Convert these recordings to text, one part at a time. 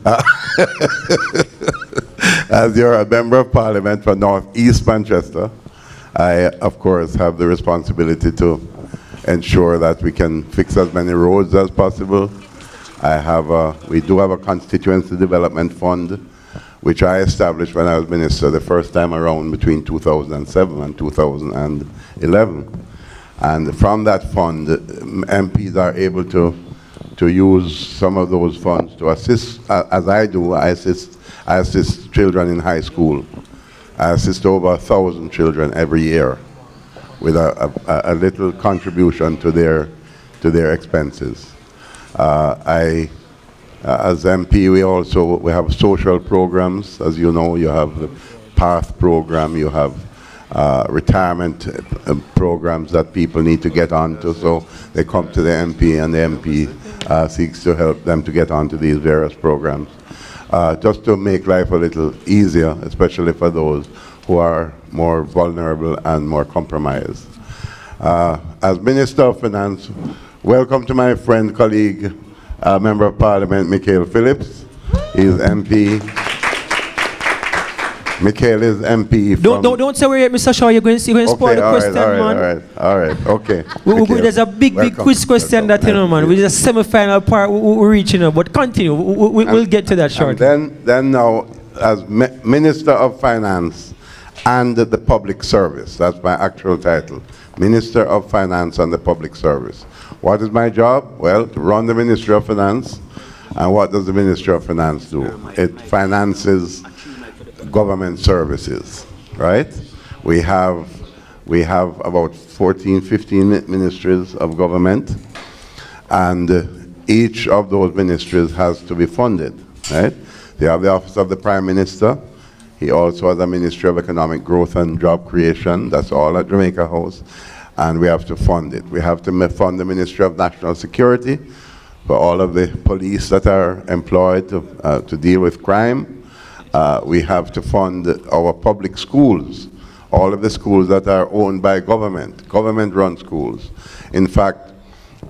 Uh, as you're a member of Parliament for North East Manchester, I, of course, have the responsibility to ensure that we can fix as many roads as possible. We do have a constituency development fund, which I established when I was minister the first time around between 2007 and 2011. And from that fund, MPs are able to use some of those funds to assist, as I do. I assist children in high school. I assist over 1,000 children every year with a little contribution to their expenses. As MP, we have social programs. As you know, you have the PATH program, you have retirement programs that people need to get onto, so they come to the MP and the MP seeks to help them to get onto these various programs. Just to make life a little easier, especially for those who are more vulnerable and more compromised. As Minister of Finance, welcome to my friend, colleague, Member of Parliament, Michael Phillips. He's MP. Michael is MP from... Don't say we're Mr. Shaw, you're going to spoil the question, man. All right, okay. There's a big quiz question that, you know, man. We're just semi-final part we're reaching, but continue. We'll get to that shortly. Then now, as Minister of Finance and the Public Service, that's my actual title, Minister of Finance and the Public Service. What is my job? Well, to run the Ministry of Finance. And what does the Ministry of Finance do? It finances government services, right? We have about 14, 15 ministries of government, and each of those ministries has to be funded, right? They have the Office of the Prime Minister. He also has a Ministry of Economic Growth and Job Creation. That's all at Jamaica House. And we have to fund it. We have to fund the Ministry of National Security for all of the police that are employed to deal with crime. We have to fund our public schools, all of the schools that are owned by government-run schools. In fact,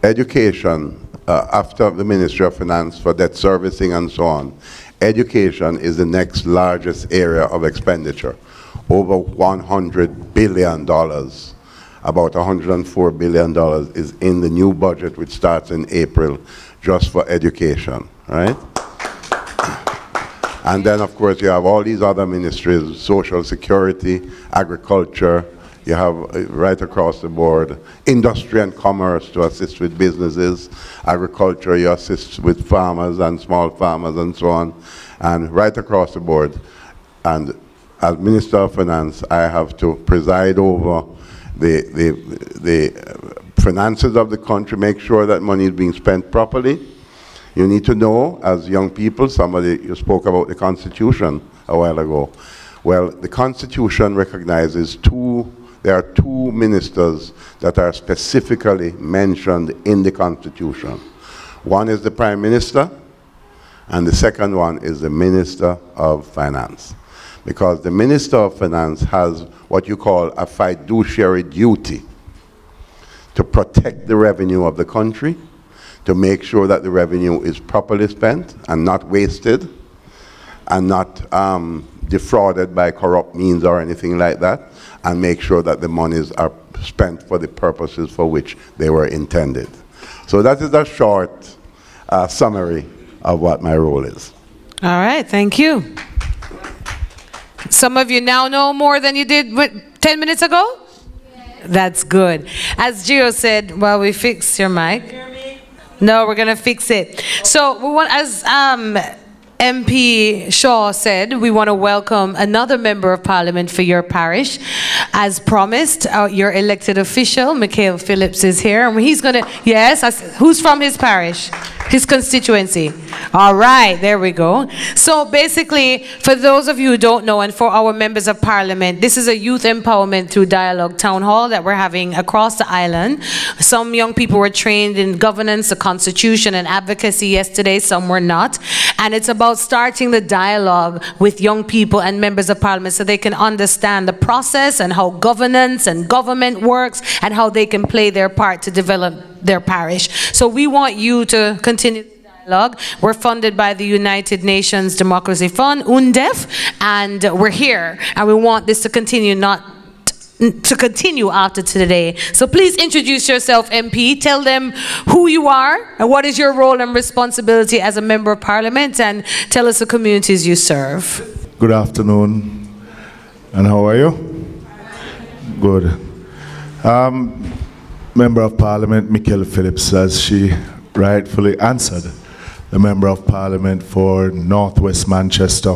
education, after the Ministry of Finance for debt servicing and so on, education is the next largest area of expenditure, over $100 billion. About $104 billion is in the new budget, which starts in April, just for education, right? And then, of course, you have all these other ministries, social security, agriculture, you have right across the board, industry and commerce to assist with businesses, agriculture, you assist with farmers and small farmers and so on, and right across the board. And as Minister of Finance, I have to preside over the finances of the country, make sure that money is being spent properly. You need to know, as young people, you spoke about the Constitution a while ago. Well, the Constitution recognizes there are two ministers that are specifically mentioned in the Constitution. One is the Prime Minister, and the second one is the Minister of Finance. Because the Minister of Finance has what you call a fiduciary duty to protect the revenue of the country, to make sure that the revenue is properly spent and not wasted and not defrauded by corrupt means or anything like that, and make sure that the monies are spent for the purposes for which they were intended. So that is a short summary of what my role is. All right, thank you. Some of you now know more than you did 10 minutes ago? Yes. That's good. As Gio said, well, we fix your mic. No, we're going to fix it. So we want, as MP Shaw said, we want to welcome another member of Parliament for your parish. As promised, your elected official, Michael Phillips, is here. And he's going to, yes, who's from his parish? His constituency. All right, there we go. So basically, for those of you who don't know, and for our members of Parliament, this is a youth empowerment through dialogue town hall that we're having across the island. Some young people were trained in governance, the Constitution, and advocacy yesterday. Some were not. And it's about starting the dialogue with young people and members of Parliament so they can understand the process and how governance and government works and how they can play their part to develop their parish. So we want you to continue the dialogue. Dialogue. We're funded by the United Nations Democracy Fund, UNDEF, and we're here, and we want this to continue, after today. So please introduce yourself, MP. Tell them who you are and what is your role and responsibility as a member of parliament, and tell us the communities you serve. Good afternoon, and how are you? Good. Member of Parliament Michael Phillips, as she rightfully answered, the Member of Parliament for Northwest Manchester,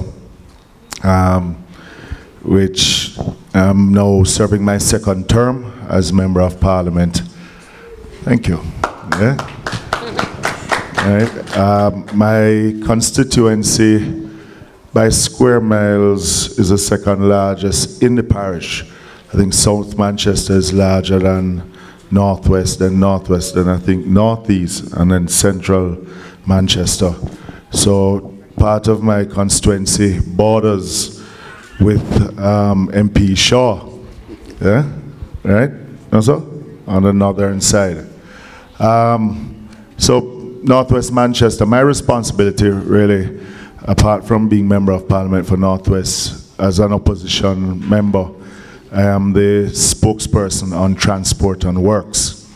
which I'm now serving my second term as Member of Parliament. Thank you. Yeah. Right. My constituency by square miles is the second largest in the parish. I think South Manchester is larger than Northwest, then Northwest, then I think Northeast, and then Central Manchester. So part of my constituency borders with MP Shaw, yeah, right? Also on the northern side. So Northwest Manchester, my responsibility really, apart from being Member of Parliament for Northwest, as an opposition member, I am the spokesperson on transport and works.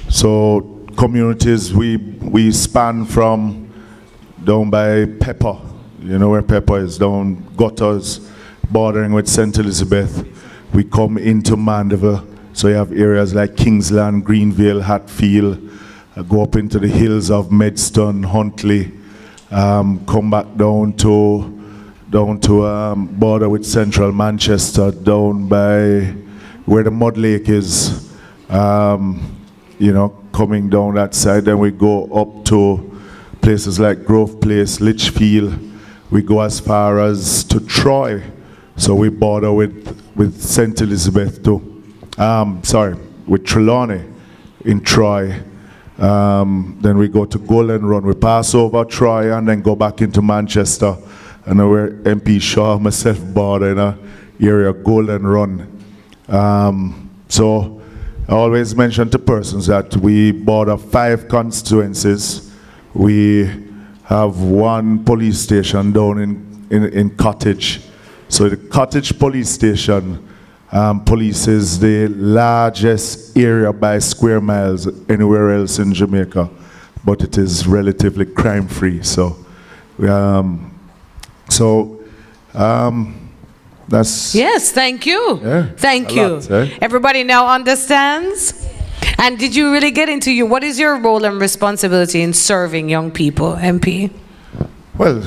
So communities, we span from down by Pepper, you know where Pepper is, down Gutters, bordering with St. Elizabeth. We come into Mandeville, so you have areas like Kingsland, Greenvale, Hatfield, go up into the hills of Medstone, Huntley, come back down to border with Central Manchester, down by where the Mud Lake is, you know, coming down that side. Then we go up to places like Grove Place, Litchfield. We go as far as to Troy, so we border with St. Elizabeth too. With Trelawney in Troy. Then we go to Golden Run. We pass over Troy and then go back into Manchester. And where MP Shaw, myself, border in an area, Golden Run. So I always mention to persons that we border 5 constituencies. We have 1 police station down in Cottage. So the Cottage police station polices the largest area by square miles anywhere else in Jamaica, but it is relatively crime-free. So that's... Yes, thank you. Yeah, thank you. Lot, eh? Everybody now understands? And did you really get into what is your role and responsibility in serving young people, MP? Well,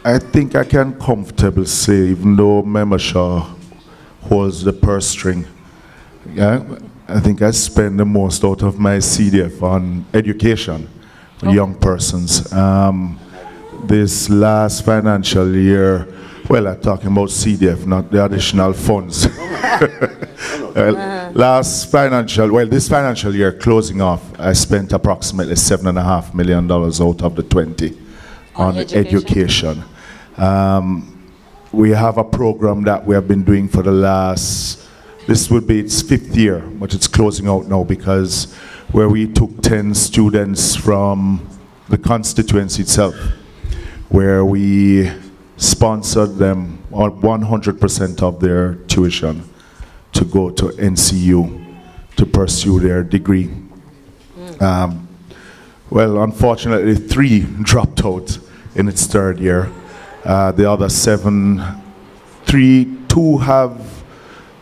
I think I can comfortably say, even though Member Shaw holds the purse string, yeah, I think I spend the most out of my CDF on education for young persons. This last financial year, well, I'm talking about CDF, not the additional funds. This financial year closing off, I spent approximately $7.5 million out of the 20 on education. We have a program that we have been doing for the last, this would be its 5th year, but it's closing out now, because where we took 10 students from the constituency itself, where we sponsored them on 100% of their tuition to go to NCU to pursue their degree. Well, unfortunately, 3 dropped out in its 3rd year. The other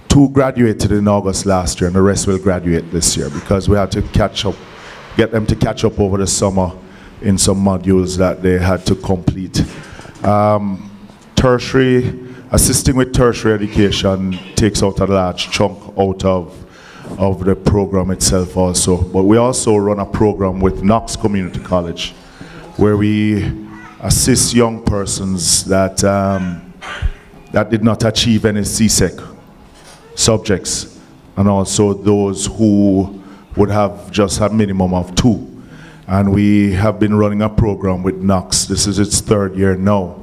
2 graduated in August last year, and the rest will graduate this year, because we had to get them to catch up over the summer in some modules that they had to complete. Assisting with tertiary education takes out a large chunk out of the program itself also. But we also run a program with Knox Community College, where we assist young persons that did not achieve any CSEC subjects, and also those who would have just a minimum of 2. And we have been running a program with Knox. This is its 3rd year now.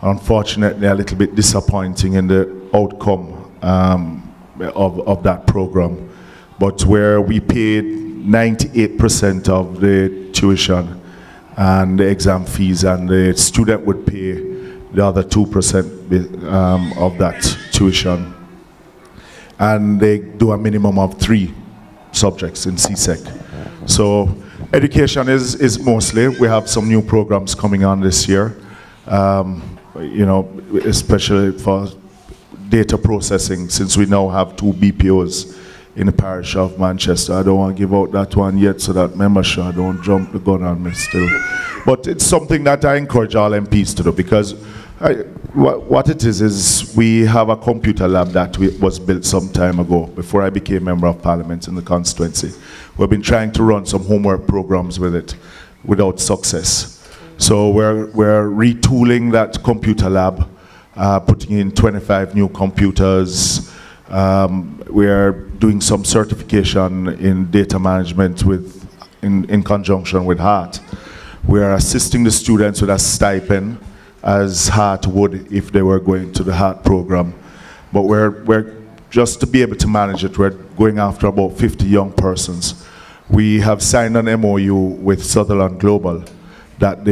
Unfortunately, a little bit disappointing in the outcome of that program. but where we paid 98% of the tuition and the exam fees, and the student would pay the other 2% of that tuition. And they do a minimum of 3 subjects in CSEC. So education is mostly, we have some new programs coming on this year, you know, especially for data processing, since we now have 2 BPOs in the parish of Manchester. I don't want to give out that one yet so that membership don't jump the gun on me still. But it's something that I encourage all MPs to do, because what it is we have a computer lab that was built some time ago, before I became Member of Parliament in the constituency. We've been trying to run some homework programs with it without success. So we're retooling that computer lab, putting in 25 new computers. We're doing some certification in data management in conjunction with HEART. We're assisting the students with a stipend, as HEART would if they were going to the HEART program. But we're just to be able to manage it, we're going after about 50 young persons. We have signed an MOU with Sutherland Global that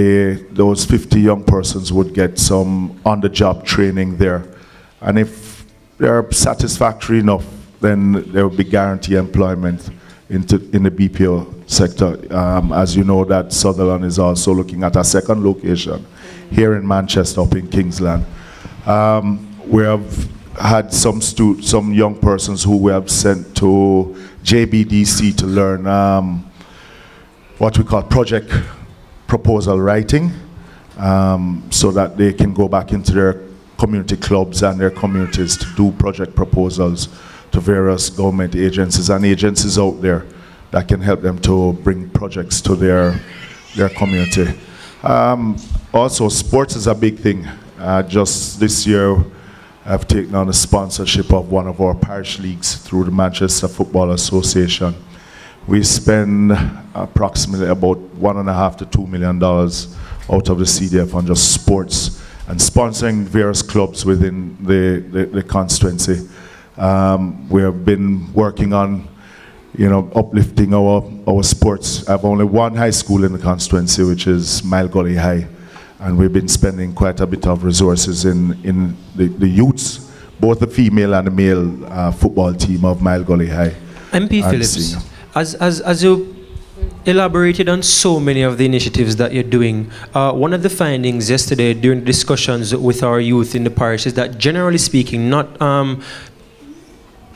those 50 young persons would get some on-the-job training there. And if they're satisfactory enough, then there will be guaranteed employment in the BPO sector. As you know, that Sutherland is also looking at a second location here in Manchester, up in Kingsland. We have had some young persons who we have sent to JBDC to learn what we call project proposal writing, so that they can go back into their community clubs and their communities to do project proposals to various government agencies and agencies out there that can help them to bring projects to their community. Also, sports is a big thing. Just this year, I've taken on the sponsorship of one of our parish leagues through the Manchester Football Association. We spend approximately about $1.5 to $2 million out of the CDF on just sports and sponsoring various clubs within the constituency. We have been working on, you know, uplifting our sports. I have only one high school in the constituency, which is Mile Gully High, and we've been spending quite a bit of resources in the youths, both the female and the male football team of Mile Gully High. MP Phillips, as you elaborated on so many of the initiatives that you're doing, one of the findings yesterday during discussions with our youth in the parish is that, generally speaking, not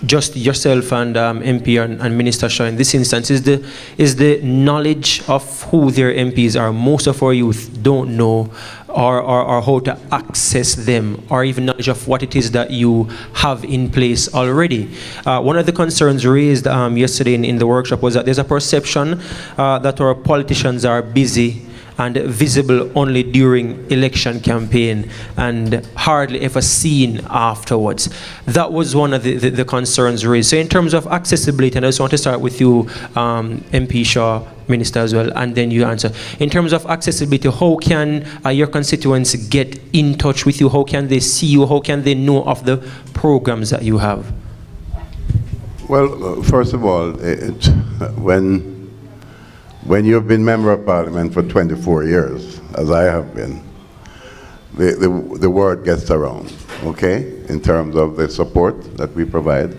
just yourself and MP and Minister Shaw in this instance, is the knowledge of who their MPs are. Most of our youth don't know or how to access them, or even knowledge of what it is that you have in place already. One of the concerns raised yesterday in the workshop was that there's a perception that our politicians are busy and visible only during election campaign and hardly ever seen afterwards. That was one of the concerns raised. So in terms of accessibility, and I just want to start with you, MP Shaw, Minister as well, and then you answer. In terms of accessibility, how can your constituents get in touch with you? How can they see you? How can they know of the programs that you have? Well, first of all, when you've been Member of Parliament for 24 years, as I have been, the word gets around, okay, in terms of the support that we provide.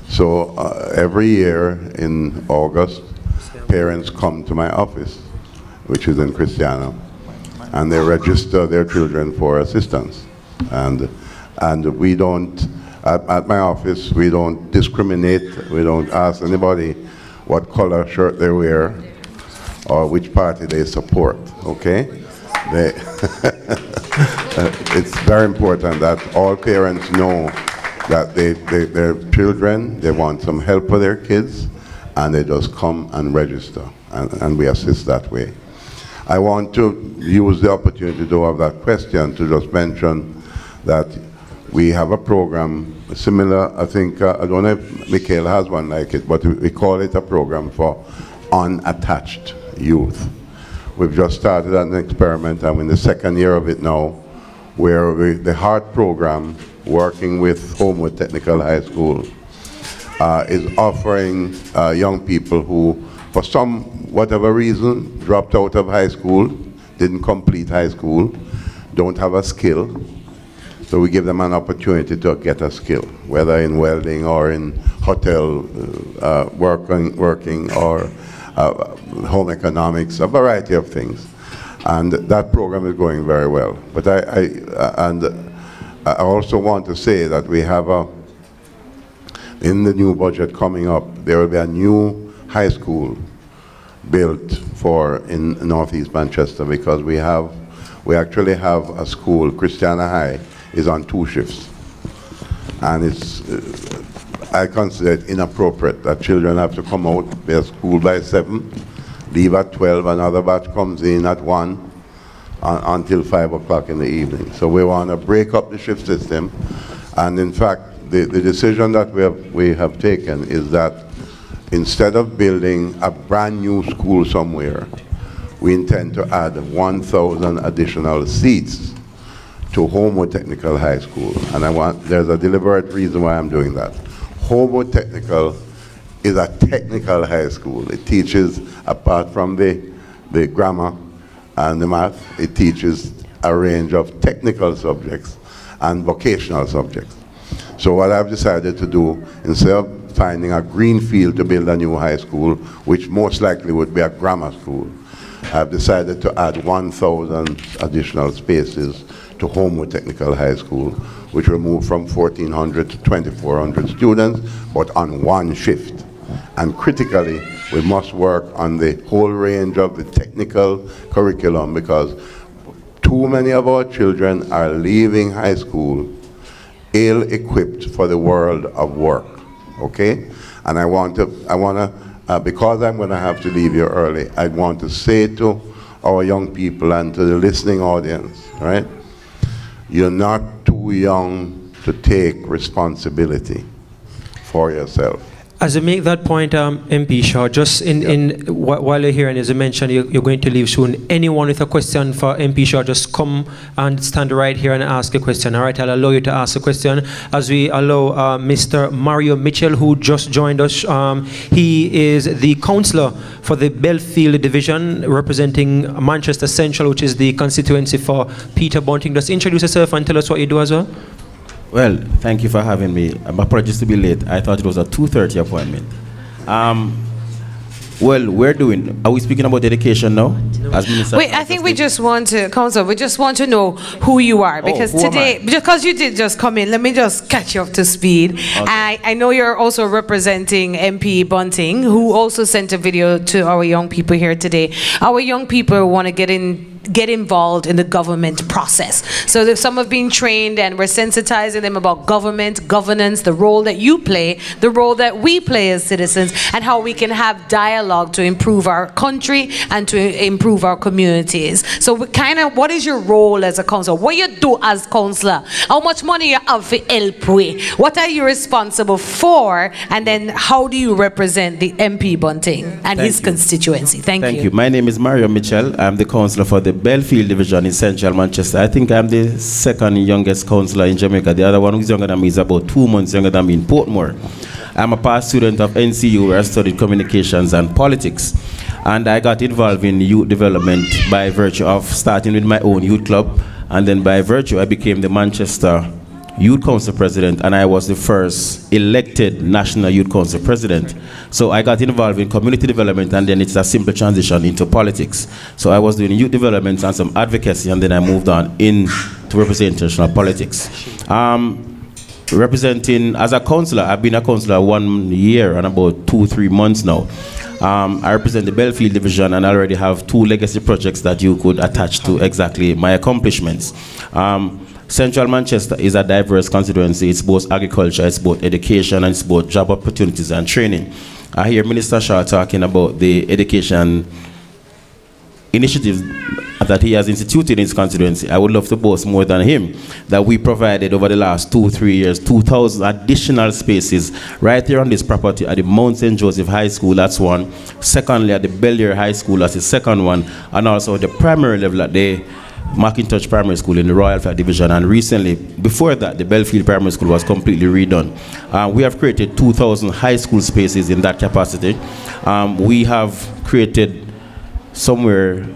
So every year in August, parents come to my office, which is in Cristiano, and they register their children for assistance. And we don't, at my office, we don't discriminate, we don't ask anybody what color shirt they wear, or which party they support, okay? It's very important that all parents know that their children, they want some help for their kids, and they just come and register, and we assist that way. I want to use the opportunity to have that question to just mention that we have a program similar, I think, I don't know if Mikhail has one like it, but we call it a program for unattached youth. We've just started an experiment. I'm in the second year of it now, where the HEART program, working with Homewood Technical High School, is offering young people who, for whatever reason, dropped out of high school, didn't complete high school, don't have a skill. So we give them an opportunity to get a skill, whether in welding or in hotel working or home economics, a variety of things. And that program is going very well. But I also want to say that we have in the new budget coming up, there will be a new high school built in Northeast Manchester, because we actually have a school, Christiana High, is on 2 shifts. And I consider it inappropriate that children have to come out, be at school by 7, leave at 12, another batch comes in at 1 until 5 o'clock in the evening. So we want to break up the shift system. And in fact, the decision that we have taken is that instead of building a brand new school somewhere, we intend to add 1,000 additional seats to Homo Technical High School. And there's a deliberate reason why I'm doing that. Homo Technical is a technical high school. It teaches, apart from the grammar and the math, it teaches a range of technical subjects and vocational subjects. So what I've decided to do, instead of finding a green field to build a new high school, which most likely would be a grammar school, I've decided to add 1,000 additional spaces to Homo Technical High School, which will move from 1,400 to 2,400 students, but on 1 shift. And critically, we must work on the whole range of the technical curriculum, because too many of our children are leaving high school ill-equipped for the world of work, okay? And I want to, because I'm going to have to leave you early, I want to say to our young people and to the listening audience, right? You're not too young to take responsibility for yourself. As you make that point, MP Shaw, just while you're here, and as you mentioned, you're going to leave soon, anyone with a question for MP Shaw, just come and stand right here and ask a question. All right, I'll allow you to ask a question as we allow Mr. Mario Mitchell, who just joined us. He is the councillor for the Belfield Division, representing Manchester Central, which is the constituency for Peter Bunting. Just introduce yourself and tell us what you do as well. Well, thank you for having me. Apologies to be late. I thought it was a 2:30 appointment. Well, are we speaking about education now? As Minister Wait, I think we just want to, Council, we just want to know who you are. Because today, because you did just come in, let me just catch you up to speed. Okay. I know you're also representing MP Bunting, who also sent a video to our young people here today. Our young people want to get involved in the government process. So some have been trained, and we're sensitizing them about government, governance, the role that you play, the role that we play as citizens, and how we can have dialogue to improve our country and to improve our communities. So what is your role as a councillor? What you do as councillor? How much money you have for help with? What are you responsible for? And then how do you represent the MP Bunting and his constituency? Thank you. Thank you. My name is Mario Mitchell. I'm the councillor for the Belfield Division in Central Manchester. I think I'm the second youngest councillor in Jamaica. The other one who's younger than me is about 2 months younger than me in Portmore. I'm a past student of NCU, where I studied communications and politics. And I got involved in youth development by virtue of starting with my own youth club. And then by virtue, I became the Manchester Youth Council President, and I was the first elected National Youth Council President. So I got involved in community development, and then it's a simple transition into politics. So I was doing youth development and some advocacy, and then I moved on into representational politics. Representing as a councillor, I've been a councillor 1 year and about 2-3 months now. I represent the Belfield Division, and I already have 2 legacy projects that you could attach to exactly my accomplishments. Central Manchester is a diverse constituency. It's both agriculture, it's both education, and it's both job opportunities and training. I hear Minister Shaw talking about the education initiatives that he has instituted in his constituency. I would love to boast more than him that we provided over the last 2-3 years 2,000 additional spaces right here on this property at the Mount St. Joseph High School. That's one. Secondly, at the Bellier High School, that's the second one, and also at the primary level at the McIntosh Primary School in the Royal Flat Division, and recently, before that, the Belfield Primary School was completely redone. We have created 2,000 high school spaces in that capacity. We have created somewhere,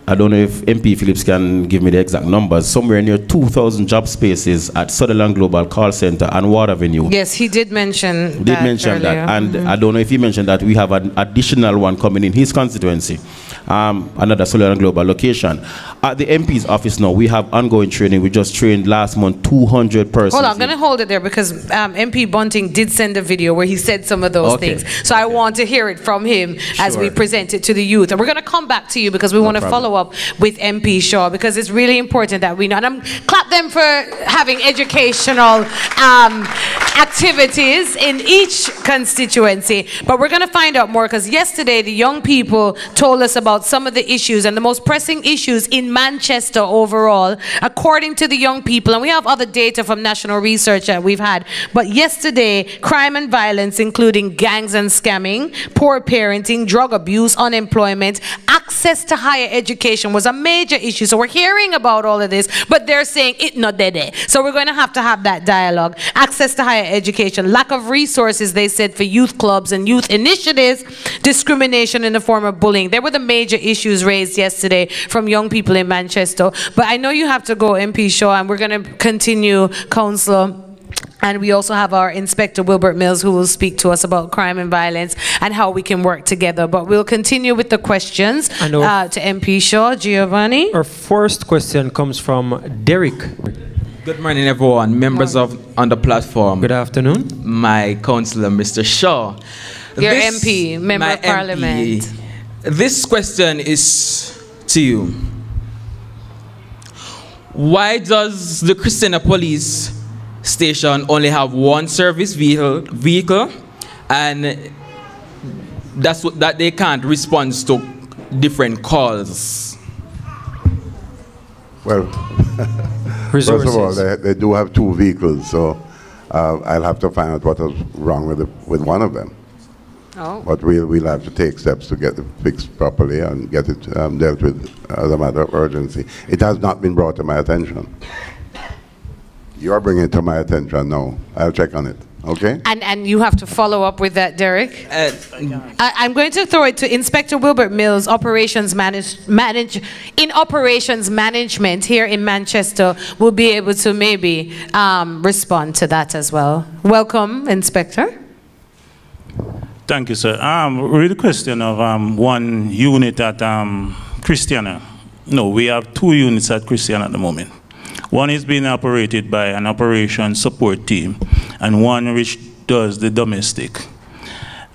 I don't know if MP Phillips can give me the exact numbers, somewhere near 2,000 job spaces at Sutherland Global Call Center and Ward Avenue. Yes, he did mention that earlier. And I don't know if he mentioned that we have an additional one coming in his constituency, another Sutherland Global location. At the MP's office now, we have ongoing training. We just trained last month 200 persons. Hold on, I'm going to hold it there because MP Bunting did send a video where he said some of those things. So I want to hear it from him as we present it to the youth. And we're going to come back to you because we want to follow up with MP Shaw, because it's really important that we know. And I'm clap them for having educational activities in each constituency. But we're going to find out more, because yesterday the young people told us about some of the issues and the most pressing issues in Manchester overall, according to the young people. And we have other data from national research that we've had. But yesterday, crime and violence, including gangs and scamming, poor parenting, drug abuse, unemployment, access to higher education was a major issue. So we're hearing about all of this, but they're saying it not dead. So we're going to have that dialogue. Access to higher education, lack of resources, they said, for youth clubs and youth initiatives, discrimination in the form of bullying. They were the major issues raised yesterday from young people in Manchester. But I know you have to go, MP Shaw, and we're going to continue, Councillor. And we also have our Inspector Wilbert Mills, who will speak to us about crime and violence and how we can work together. But we'll continue with the questions to MP Shaw. Giovanni? Our first question comes from Derek. Good morning, everyone. Members on the platform. Good afternoon. My councillor, Mr. Shaw. Your MP, Member of Parliament. MP, this question is to you. Why does the Christiana Police Station only have one service vehicle, and that they can't respond to different calls? Well, first of all, they do have two vehicles, so I'll have to find out what is wrong with one of them. Oh. But we'll have to take steps to get it fixed properly and get it dealt with as a matter of urgency. It has not been brought to my attention. You're bringing it to my attention now. I'll check on it. Okay? And you have to follow up with that, Derek. I'm going to throw it to Inspector Wilbert Mills, operations operations management here in Manchester. Will be able to maybe respond to that as well. Welcome, Inspector. Thank you, sir. Really, question of one unit at Christiana. No, we have two units at Christiana at the moment. One is being operated by an operations support team, and one which does the domestic.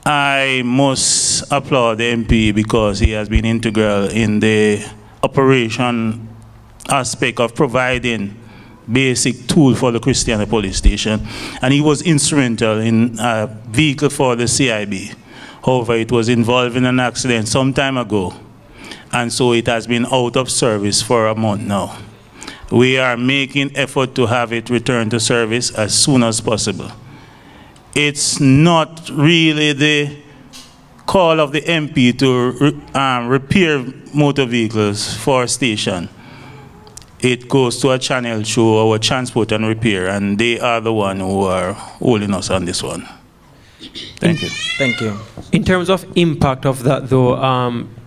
I must applaud the MP because he has been integral in the operation aspect of providing basic tool for the Christiana Police Station, and he was instrumental in a vehicle for the CIB. However, it was involved in an accident some time ago, and so it has been out of service for a month now. We are making effort to have it return to service as soon as possible. It's not really the call of the MP to repair motor vehicles for a station. It goes to a channel through our transport and repair, and they are the one who are holding us on this one. Thank you. Thank you. In terms of impact of that, though,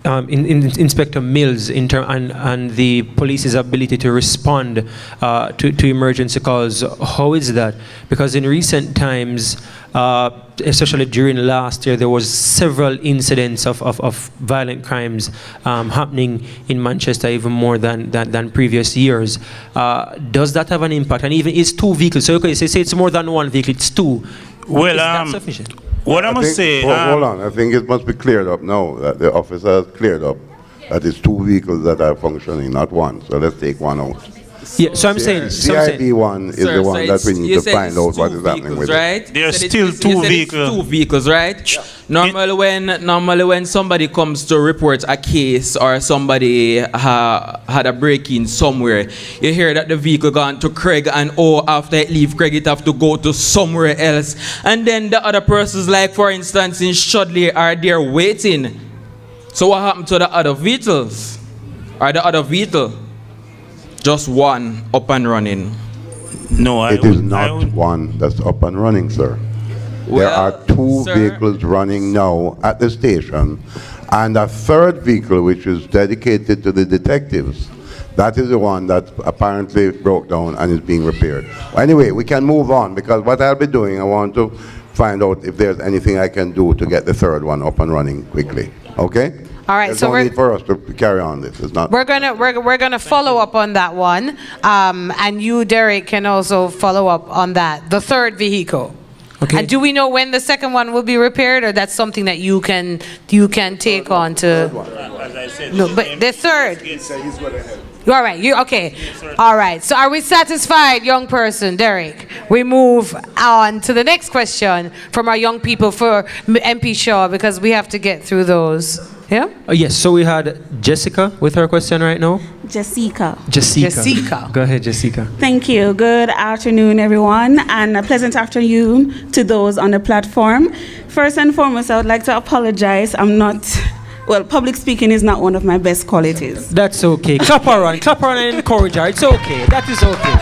Inspector Mills and the police's ability to respond to emergency calls, how is that? Because in recent times, especially during last year, there was several incidents of violent crimes happening in Manchester, even more than previous years. Does that have an impact? And even it's two vehicles, so okay, say it's more than one vehicle, it's two. Well, is that sufficient? What I must say... hold on, I think it must be cleared up now, that the officer has cleared up that it's two vehicles that are functioning, not one. So let's take one out. Yeah, so I'm saying... CIB one is the one that we need to find out what is happening with right? it. There are still two vehicles. Two vehicles, right? Yeah. Normally when somebody comes to report a case or somebody had a break-in somewhere, you hear that the vehicle gone to Craig, and after it leave Craig, it have to go to somewhere else. And then the other persons, like for instance in Shudley, are there waiting. So what happened to the other vehicles? Or the other vehicle? just one up and running? No, It is not one that's up and running, sir. There are two vehicles running now at the station, and a third vehicle which is dedicated to the detectives. That is the one that apparently broke down and is being repaired. Anyway, we can move on, because what I'll be doing, I want to find out if there's anything I can do to get the third one up and running quickly. Okay? All right, There's so no need for us to carry on this. It's not. we're gonna follow up on that one, and you, Derek, can also follow up on that. The third vehicle. Okay. And do we know when the second one will be repaired, or that's something that you can take on to? As I said, No, but the third. All right, you okay? All right. So, are we satisfied, young person, Derek? We move on to the next question from our young people for MP Shaw, because we have to get through those. Yeah. Yes. So we had Jessica with her question right now. Jessica. Jessica. Go ahead, Jessica. Thank you. Good afternoon, everyone, and a pleasant afternoon to those on the platform. First and foremost, I would like to apologize. Well, public speaking is not one of my best qualities. That's okay. Clap her on and encourage her. It's okay. That is okay.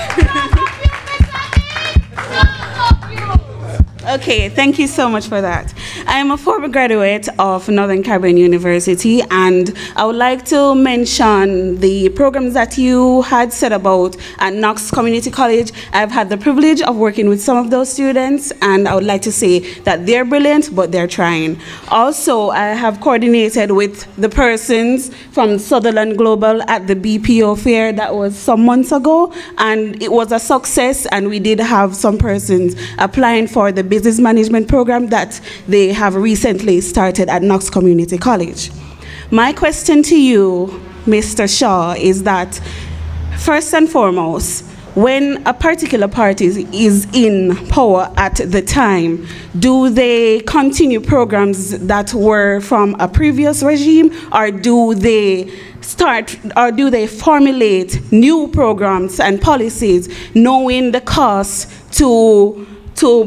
Okay, thank you so much for that. I am a former graduate of Northern Caribbean University, and I would like to mention the programs that you had said about at Knox Community College. I've had the privilege of working with some of those students, and I would like to say that they're brilliant, but they're trying. Also, I have coordinated with the persons from Sutherland Global at the BPO fair that was some months ago, and it was a success, and we did have some persons applying for the business management program that they have recently started at Knox Community College. My question to you, Mr. Shaw, is that first and foremost, when a particular party is in power at the time, do they continue programs that were from a previous regime, or do they formulate new programs and policies knowing the cost to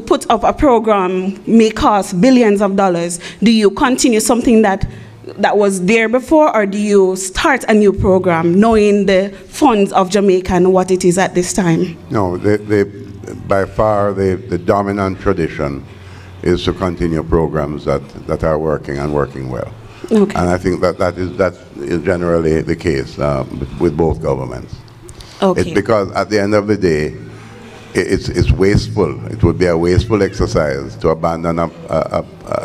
put up a program may cost billions of dollars? Do you continue something that was there before, or do you start a new program knowing the funds of Jamaica and what it is at this time? No, by far the dominant tradition is to continue programs that are working and working well. Okay. And I think that is generally the case with both governments. Okay. It's because at the end of the day, it's wasteful. It would be a wasteful exercise to abandon a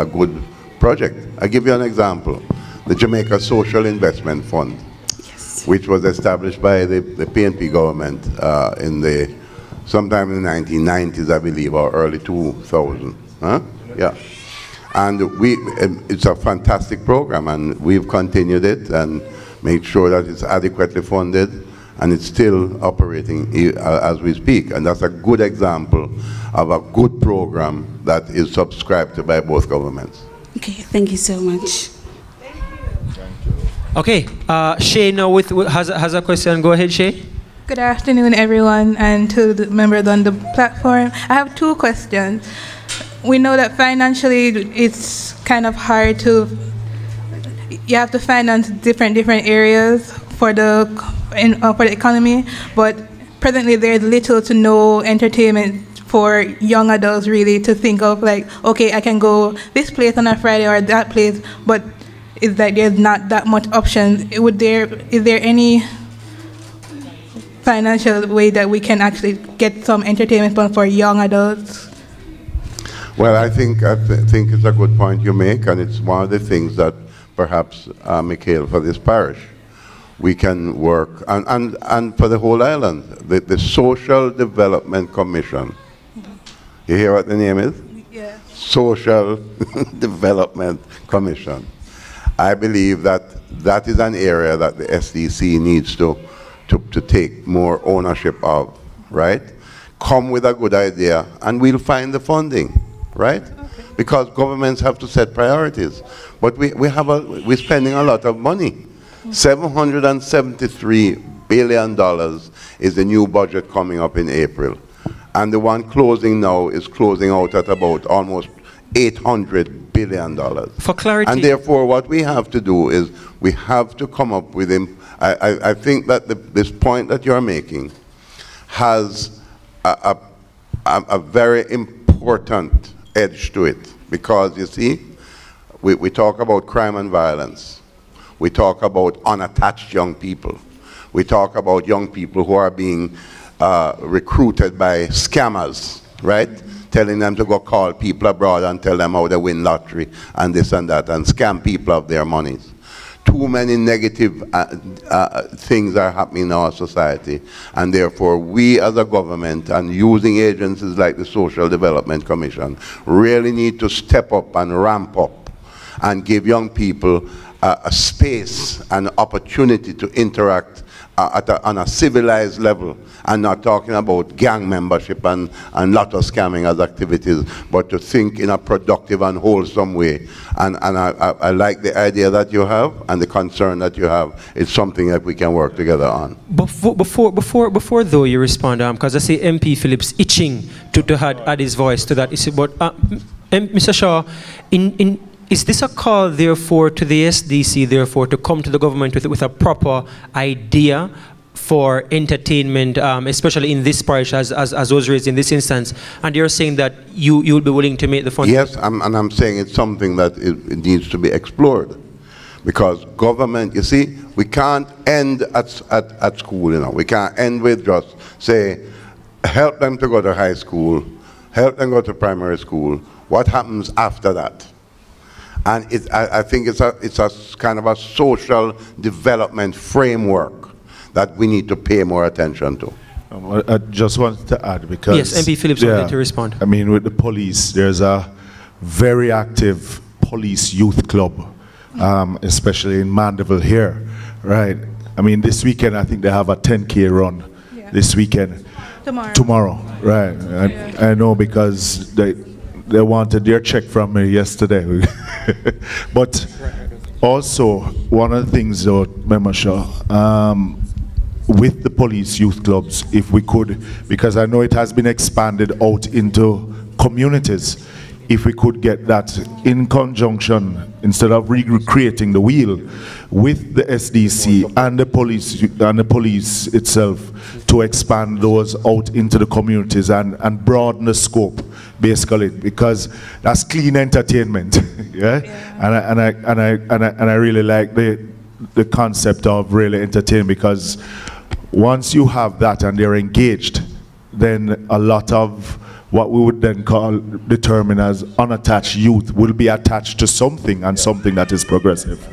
good project. I'll give you an example. The Jamaica Social Investment Fund, Yes. which was established by the PNP government sometime in the 1990s, I believe, or early 2000. Huh? Yeah. And it's a fantastic program, and we've continued it and made sure that it's adequately funded, and it's still operating as we speak. And that's a good example of a good program that is subscribed to by both governments. Okay, thank you so much. Okay, Shay now has a question. Go ahead, Shay. Good afternoon, everyone, and to the members on the platform. I have two questions. We know that financially it's kind of hard you have to finance different areas for the economy, but presently there's little to no entertainment for young adults really to think of, like, okay, I can go this place on a Friday or that place, but it's like there's not that much options. Is there any financial way that we can actually get some entertainment fund for young adults? Well, I think it's a good point you make, and it's one of the things that perhaps, Mikhail, for this parish, we can work, and for the whole island, the Social Development Commission. You hear what the name is? Yeah. Social Development Commission. I believe that is an area that the SDC needs to take more ownership of, right? Come with a good idea, and we'll find the funding, right? Okay. Because governments have to set priorities. But we're spending a lot of money. $773 billion is the new budget coming up in April. And the one closing now is closing out at about almost $800 billion. For clarity. And therefore, what we have to do is we have to come up with I think that this point that you're making has a very important edge to it, because you see, we talk about crime and violence. We talk about unattached young people. We talk about young people who are being recruited by scammers, right? Telling them to go call people abroad and tell them how they win lottery and this and that, and scam people of their monies. Too many negative things are happening in our society, and therefore we as a government and using agencies like the Social Development Commission really need to step up and ramp up and give young people a space and opportunity to interact on a civilized level, and not talking about gang membership and lotto scamming as activities, but to think in a productive and wholesome way. And I like the idea that you have and the concern that you have. It's something that we can work together on. Before though you respond, because I see MP Phillips itching to add his voice to that issue, but Mr. Shaw, is this a call, therefore, to the SDC, therefore, to come to the government with a proper idea for entertainment, especially in this parish, as was raised in this instance? And you're saying that you will be willing to make the fund? Yes, and I'm saying it's something that it needs to be explored. Because government, you see, we can't end at school, you know. We can't end with just say, help them to go to high school, help them go to primary school. What happens after that? And I think it's a kind of a social development framework that we need to pay more attention to. I just wanted to add, because yes, MP Phillips wanted to respond. I mean, with the police, there's a very active police youth club, especially in Mandeville here, right? I mean, this weekend I think they have a 10K run. Yeah. This weekend. Tomorrow, right? Yeah. I know, because they wanted their check from me yesterday. But also, one of the things though, Memosha, with the police youth clubs, if we could, because I know it has been expanded out into communities, if we could get that in conjunction, instead of recreating the wheel, with the SDC and the police itself, to expand those out into the communities and broaden the scope, basically, because that's clean entertainment. Yeah? And I really like the concept of really entertaining, because once you have that and they're engaged, then a lot of what we would then determine as unattached youth will be attached to something, and something that is progressive.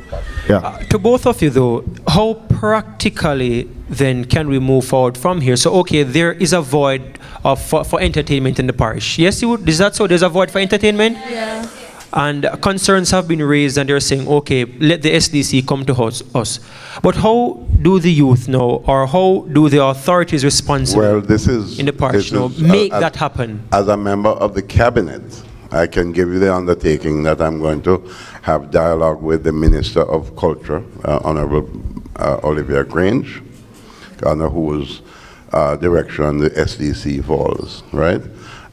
Yeah. To both of you though, how practically then can we move forward from here? So okay, there is a void for entertainment in the parish. Yes, is that so? There's a void for entertainment? Yeah. And concerns have been raised, and they're saying, okay, let the SDC come to us. But how do the youth know, or how do the authorities responsible in the parish make that happen? As a member of the cabinet, I can give you the undertaking that I'm going to have dialogue with the Minister of Culture, Honorable Olivia Grange, under whose direction the SDC falls, right?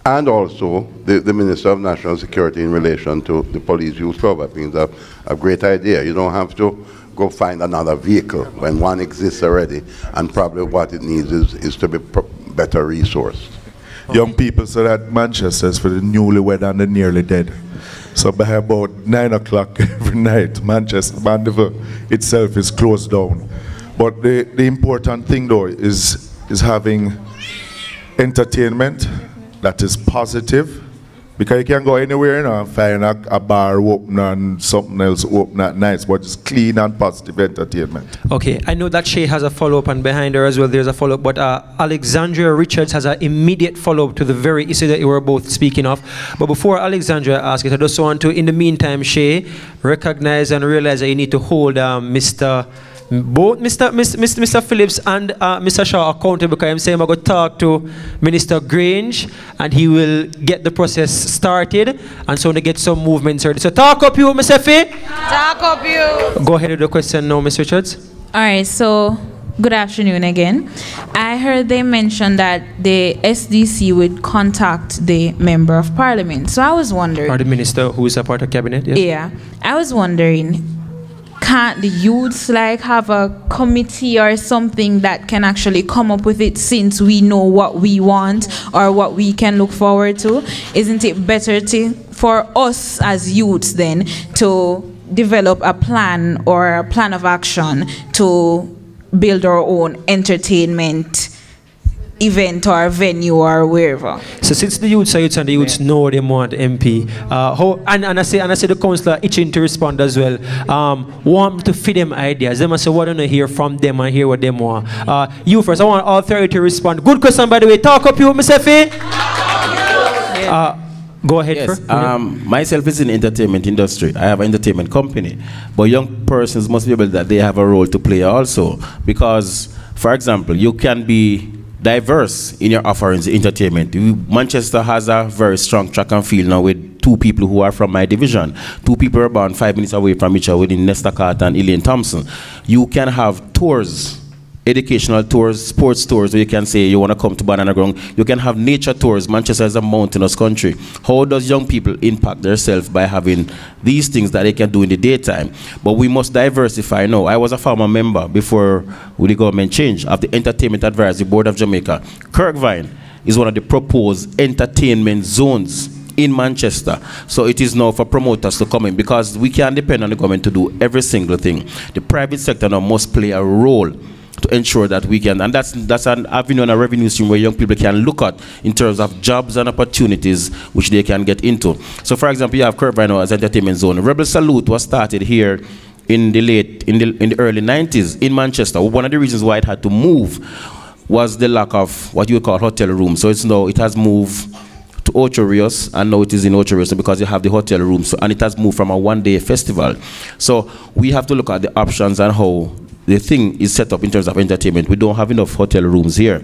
And also the Minister of National Security in relation to the police youth club. I think it's a great idea. You don't have to go find another vehicle when one exists already, and probably what it needs is to be better resourced. Young people said that Manchester's for the newlywed and the nearly dead. So by about 9 o'clock every night, Manchester, Mandeville itself is closed down. But the important thing though is having entertainment that is positive, because you can go anywhere, you know, and find a bar open and something else open at night, but it's clean and positive entertainment. Okay, I know that Shay has a follow-up, and behind her as well there's a follow-up, but Alexandria Richards has an immediate follow-up to the very issue that you were both speaking of. But before Alexandria asks it, I just want to, in the meantime, Shay, recognize and realize that you need to hold both Mr. Phillips and Mr. Shaw accountable, because I'm saying I'm going to talk to Minister Grange and he will get the process started, and so they get some movements ready. So talk up you, Mr. Fee. Talk up you. Go ahead with the question now, Ms. Richards. All right, so good afternoon again. I heard they mention that the SDC would contact the Member of Parliament. So I was wondering. Or the Minister who is a part of Cabinet, yes? Yeah. I was wondering, can't the youths like have a committee or something that can actually come up with it, since we know what we want or what we can look forward to? Isn't it better for us as youths then to develop a plan or a plan of action to build our own entertainment event or venue or wherever? So since the youths are youths and the youths know they want MP, and I say the councillor itching to respond as well. Want to feed them ideas. They must say what I want to hear from them and hear what they want. You first. I want all three to respond. Good question, by the way. Talk up you, Mr. Fee. Go ahead, yes, first. Myself is in the entertainment industry. I have an entertainment company. But young persons must be able that they have a role to play also. Because, for example, you can be diverse in your offerings in entertainment. Manchester has a very strong track and field now with two people who are from my division. Two people are about 5 minutes away from each other within Nesta Carter and Elaine Thompson. You can have tours, educational tours, sports tours, where you can say you want to come to Banana Ground. You can have nature tours. Manchester is a mountainous country. How does young people impact themselves by having these things that they can do in the daytime? But we must diversify now. I was a former member before the government change of the Entertainment Advisory Board of Jamaica. Kirkvine is one of the proposed entertainment zones in Manchester. So it is now for promoters to come in, because we can't depend on the government to do every single thing. The private sector now must play a role to ensure that we can, and that's an avenue and a revenue stream where young people can look at in terms of jobs and opportunities which they can get into. So for example, you have Kirkvine as entertainment zone. Rebel Salute was started here in the early 90s in Manchester. One of the reasons why it had to move was the lack of what you would call hotel rooms. So it has moved to Ocho Rios, and now it is in Ocho Rios because you have the hotel rooms. So, and it has moved from a one-day festival. So we have to look at the options and how the thing is set up in terms of entertainment. We don't have enough hotel rooms here.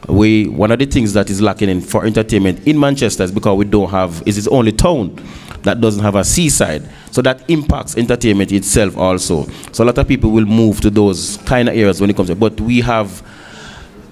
One of the things that is lacking for entertainment in Manchester is because we don't have, it's the only town that doesn't have a seaside. So that impacts entertainment itself also. So a lot of people will move to those kind of areas when it comes to, but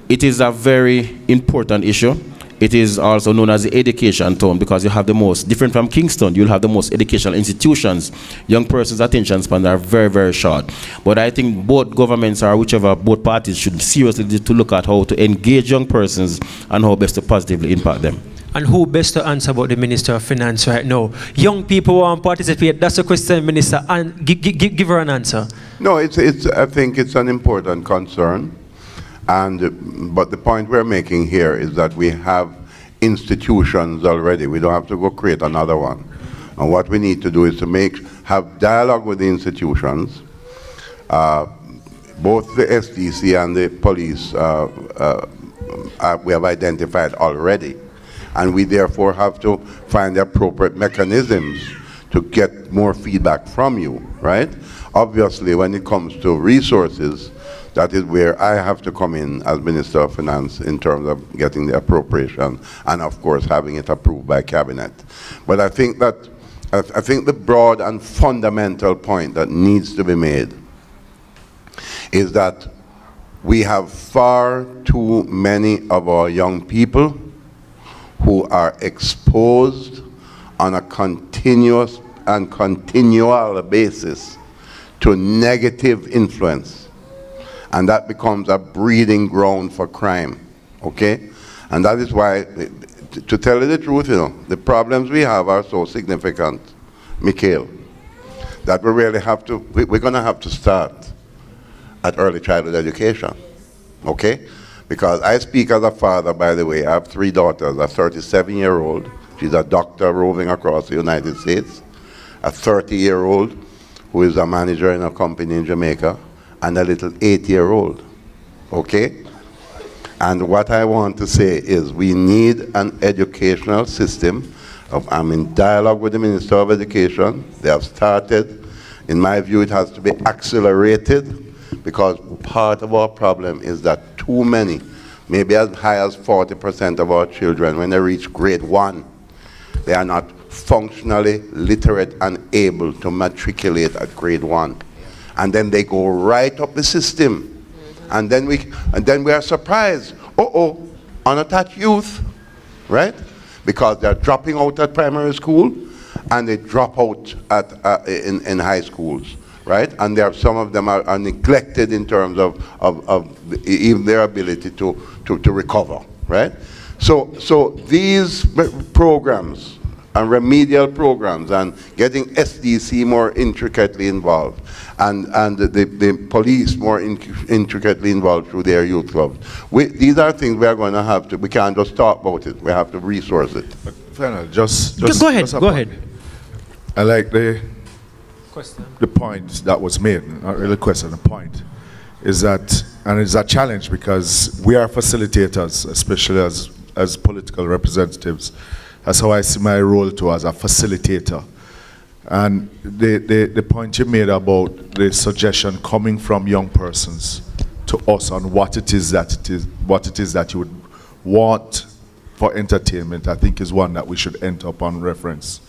it is a very important issue. It is also known as the education town because you have the most, different from Kingston, you'll have the most educational institutions. Young persons' attention spans are very, very short. But I think both governments or both parties should seriously to look at how to engage young persons and how best to positively impact them. And who best to answer about the Minister of Finance right now? Young people want to participate. That's the question, Minister. And give her an answer. No, I think it's an important concern. But the point we're making here is that we have institutions already. We don't have to go create another one. And what we need to do is to have dialogue with the institutions. Both the SDC and the police we have identified already. And we therefore have to find the appropriate mechanisms to get more feedback from you, right? Obviously, when it comes to resources, that is where I have to come in as Minister of Finance in terms of getting the appropriation and, of course, having it approved by Cabinet. But I think the broad and fundamental point that needs to be made is that we have far too many of our young people who are exposed on a continuous and continual basis to negative influence. And that becomes a breeding ground for crime, okay? And that is why, to tell you the truth, you know, the problems we have are so significant, Mikhail, that we really have to, we're gonna have to start at early childhood education, okay? Because I speak as a father, by the way. I have 3 daughters, a 37-year-old, she's a doctor roving across the United States, a 30-year-old who is a manager in a company in Jamaica, and a little 8-year-old, okay? And what I want to say is we need an educational system. I'm in dialogue with the Minister of Education. They have started. In my view, it has to be accelerated because part of our problem is that too many, maybe as high as 40% of our children, when they reach grade 1, they are not functionally literate and able to matriculate at grade 1. And then they go right up the system. And then we are surprised. Unattached youth, right? Because they're dropping out at primary school and they drop out at, in high schools. right? And there are, some of them are neglected in terms of even their ability to recover, right? So these programs and remedial programs and getting SDC more intricately involved and the police more intricately involved through their youth clubs. These are things we are going to have to, we can't just talk about it, we have to resource it. Just go ahead. I like the point that was made, not really a question, the point is that, and it's a challenge because we are facilitators, especially as political representatives. That's how I see my role too, as a facilitator. And the point you made about the suggestion coming from young persons to us on what it is that you would want for entertainment, I think is one that we should enter upon reference.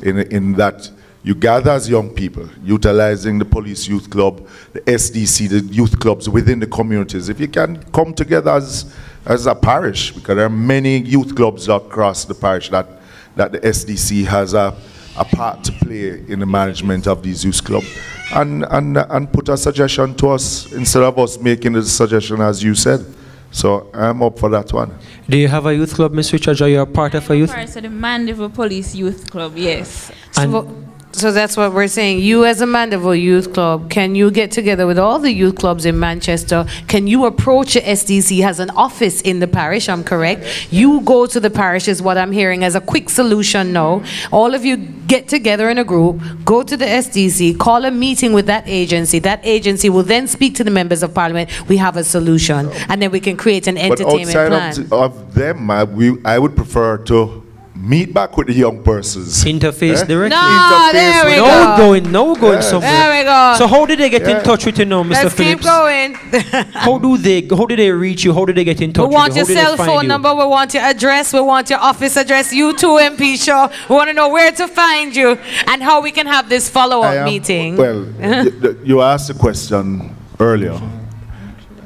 In that you gather as young people, utilizing the police youth club, the SDC, the youth clubs within the communities. If you can come together as a parish, because there are many youth clubs across the parish that the SDC has a part to play in the management of these youth clubs, and put a suggestion to us instead of us making the suggestion as you said. So I'm up for that one. Do you have a youth club, Ms. Richards, or you're a part of a youth? Part of the Mandeville Police Youth Club, yes. So that's what we're saying. You as a Mandeville Youth Club, can you get together with all the youth clubs in Manchester? Can you approach the SDC, has an office in the parish, I'm correct? You go to the parish is what I'm hearing as a quick solution now. All of you get together in a group, go to the SDC, call a meeting with that agency. That agency will then speak to the members of parliament. We have a solution. And then we can create an entertainment plan. But outside of them, I would prefer to meet back with the young persons. Interface directly. No, there we go. No going somewhere. There we go. So how did they get in touch with you now, Mr. Let's Phillips? keep going. How do they reach you? How do they get in touch We want with you? your cell phone number, we want your address, we want your office address, you too, MP Shaw. We want to know where to find you and how we can have this follow-up meeting. Well, you asked the question earlier.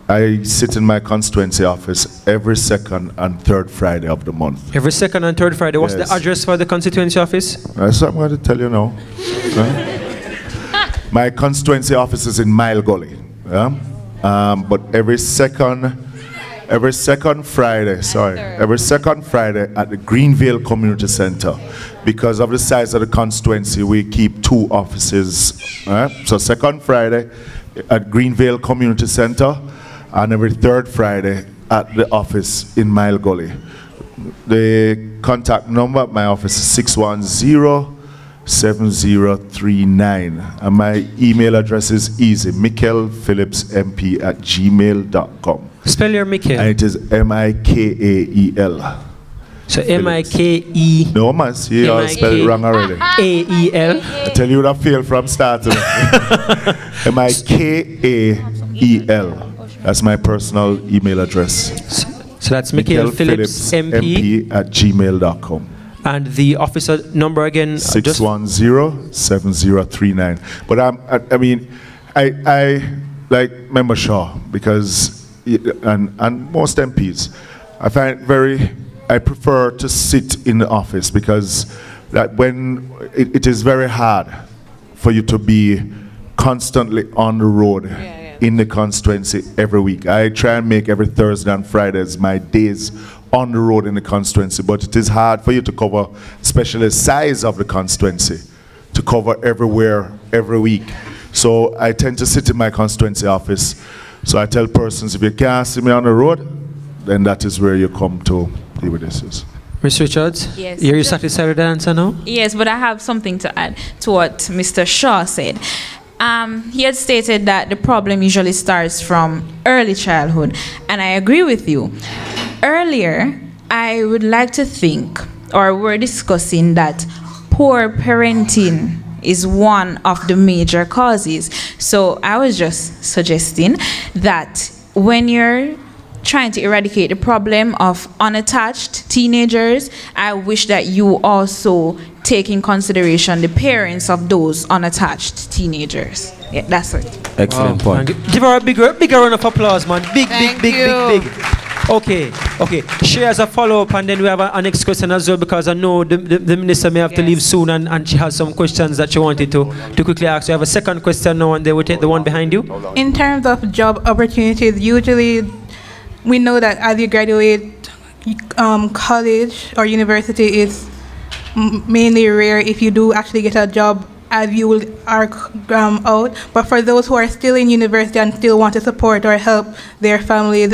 I sit in my constituency office every second and third Friday of the month. Every second and third Friday. What's the address for the constituency office? That's what I'm going to tell you now. My constituency office is in Mile Gully. But every second Friday at the Greenvale Community Center, because of the size of the constituency, we keep 2 offices. So second Friday at Greenvale Community Center, and every third Friday at the office in Mile Gully. The contact number at my office is 610-7039. And my email address is easy, michaelphillipsmp@gmail.com. Spell your Michael. And it is Mikael. So M-I-K-E. No, man, see, you spelled it wrong already. A-E-L. I tell you that failed from starting. Mikael. That's my personal email address. So that's Michael Phillips MP @gmail.com. And the officer number again? 610-7039. But I like Member Shaw because, and most MPs, I find I prefer to sit in the office because that when it is very hard for you to be constantly on the road. In the constituency every week. I try and make every Thursday and Fridays my days on the road in the constituency, but it is hard for you to cover, especially the size of the constituency, to cover everywhere every week. So I tend to sit in my constituency office. So I tell persons, if you can't see me on the road, then that is where you come to deal with this. Ms. Richards? Yes. Are you satisfied with the answer now? Yes, but I have something to add to what Mr. Shaw said. He had stated that the problem usually starts from early childhood, and I agree with you. Earlier, I would like to think, or we're discussing that poor parenting is one of the major causes. So I was just suggesting that when you're trying to eradicate the problem of unattached teenagers, I wish that you also take in consideration the parents of those unattached teenagers. Yeah, that's it. Excellent point. Give her a bigger round of applause, man. Big. Okay. Share as a follow-up, and then we have a next question as well, because I know the minister may have to leave soon, and she has some questions that she wanted to quickly ask. We have a second question now, and then we'll take the one behind you. In terms of job opportunities, usually we know that as you graduate, college or university is mainly rare if you do actually get a job as you are out. But for those who are still in university and still want to support or help their families,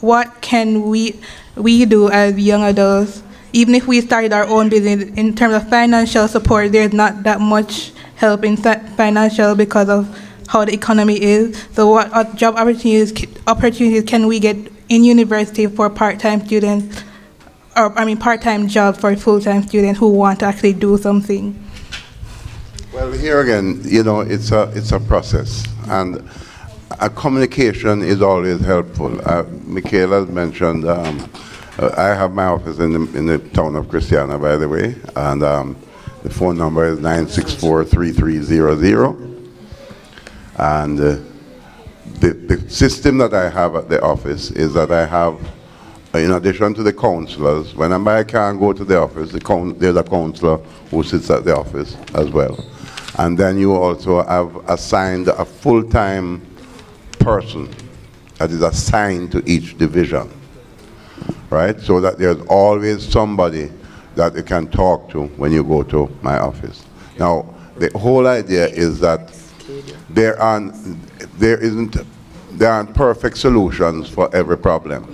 what can we do as young adults? Even if we started our own business, in terms of financial support, there's not that much help in financial because of how the economy is. So what job opportunities can we get in university for part-time students, or part-time jobs for full-time students who want to actually do something? Well, here again, it's a process, and communication is always helpful. Michaela has mentioned, I have my office in the town of Christiana, by the way, and the phone number is 964-3300. And the system that I have at the office is that I have, in addition to the counselors, when I can't go to the office, there's a counselor who sits at the office as well. And then you also have assigned a full-time person that is assigned to each division, right? So that there's always somebody that you can talk to when you go to my office. Now, the whole idea is that there aren't perfect solutions for every problem.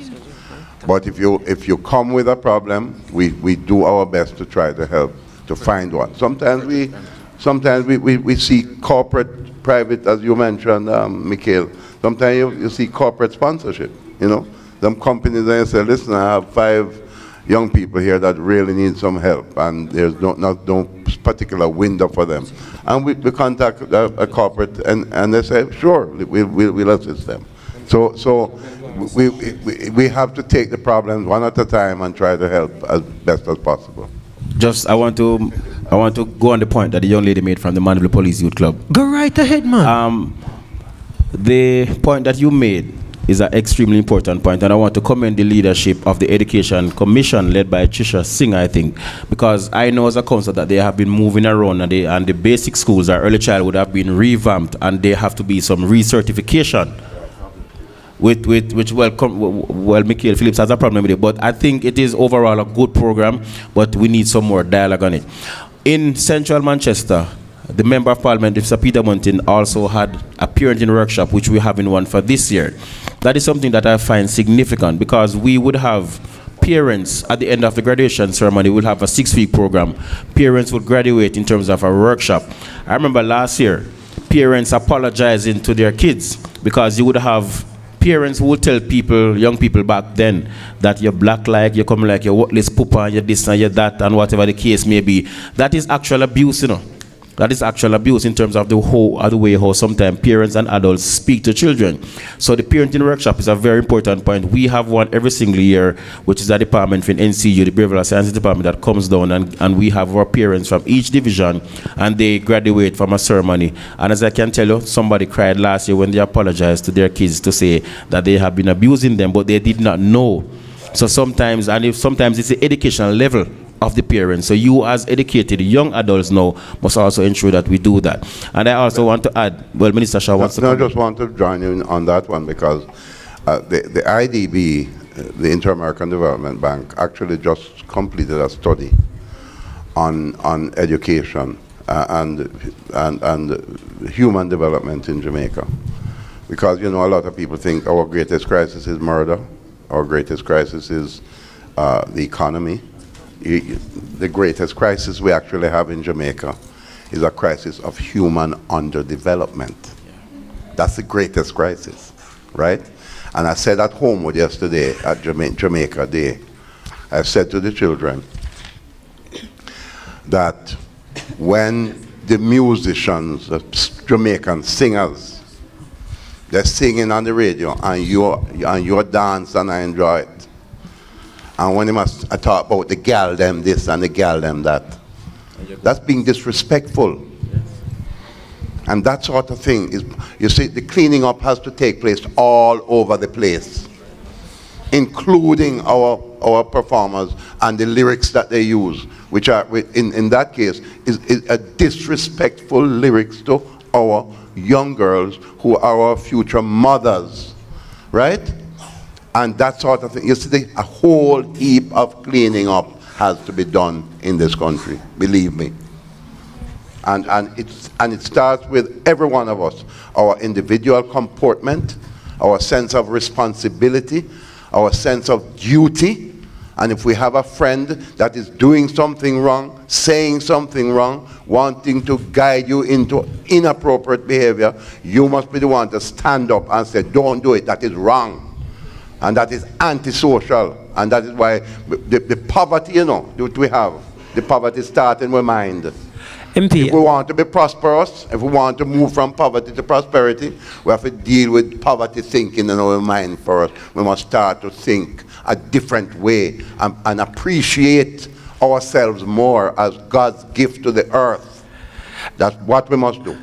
But if you come with a problem, we do our best to try to help to find one. Sometimes we see corporate, private, as you mentioned, Mikhail. Sometimes you see corporate sponsorship, Some companies, they say, listen, I have 5 young people here that really need some help, and there's no particular window for them. And we contact a corporate, and they say, sure, we'll assist them. So we have to take the problems one at a time and try to help as best as possible. I want to go on the point that the young lady made from the Mandeville Police Youth Club. Go right ahead, man. The point that you made is an extremely important point, and I want to commend the leadership of the Education Commission led by Trisha Singh, I think, because I know as a council that they have been moving around, and the basic schools, our early childhood, have been revamped, and there have to be some recertification. Which Michael Phillips has a problem with it, but I think it is overall a good program, but we need some more dialogue on it. In central Manchester, the Member of Parliament, Mr. Peter Muntin, also had a parenting workshop, which we have in one for this year. That is something that I find significant, because we would have parents at the end of the graduation ceremony. We'll have a 6-week program. Parents would graduate in terms of a workshop. I remember last year, parents apologizing to their kids, because you would have parents who would tell people, young people back then, that you're black like, you're coming like, you're worthless pooper, you're this and you're that, and whatever the case may be. That is actual abuse, That is actual abuse in terms of the way how sometimes parents and adults speak to children. So the parenting workshop is a very important point. We have one every single year, which is a department from NCU, the Behavioral Sciences Department, that comes down, and we have our parents from each division, and they graduate from a ceremony. And as I can tell you, somebody cried last year when they apologized to their kids to say that they have been abusing them, but they did not know. So sometimes it's the educational level of the parents. So you, as educated young adults now, must also ensure that we do that. And I also want to add, well, Minister Shaw wants to... I just want to join in on that one, because the IDB, the Inter-American Development Bank, actually just completed a study on education and human development in Jamaica. Because, a lot of people think our greatest crisis is murder, our greatest crisis is the economy. The greatest crisis we actually have in Jamaica is a crisis of human underdevelopment. That's the greatest crisis, right? And I said at Homewood yesterday at Jamaica Day, I said to the children that when the musicians, the Jamaican singers, they're singing on the radio and you dance and I enjoy it. And when I talk about the gal them this and the gal them that, that's being disrespectful. And that sort of thing is, you see, the cleaning up has to take place all over the place. including our performers and the lyrics that they use, which are, in that case, is a disrespectful lyrics to our young girls who are our future mothers, right? And that sort of thing. You see, a whole heap of cleaning up has to be done in this country, believe me. And it starts with every one of us, our individual comportment, our sense of responsibility, our sense of duty. And if we have a friend that is doing something wrong, saying something wrong, wanting to guide you into inappropriate behavior, you must be the one to stand up and say, don't do it, that is wrong. And that is antisocial. And that is why the poverty, you know, that we have, the poverty starts in our mind. MP. If we want to be prosperous, if we want to move from poverty to prosperity, we have to deal with poverty thinking in our mind first. We must start to think a different way and appreciate ourselves more as God's gift to the earth. That's what we must do.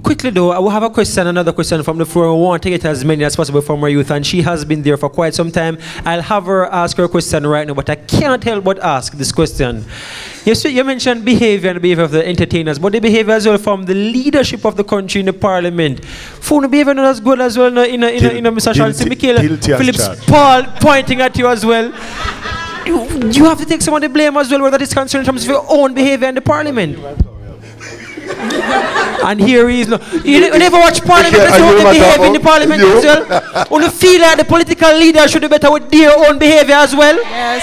Quickly though, I will have a question, another question from the floor. I want to get as many as possible from our youth, and she has been there for quite some time. I'll have her ask her question right now, but I can't help but ask this question. You mentioned behavior and the behavior of the entertainers, but the behavior as well from the leadership of the country in the parliament. Phone behavior not as good as well in Mr. Charles Michael Phillips Paul pointing at you as well. You have to take some of the blame as well where that is concerned in terms of your own behavior in the parliament. And here he is. You never watch parliament and how they behave in the parliament as well? When you feel like the political leader should do better with their own behavior as well? Yes.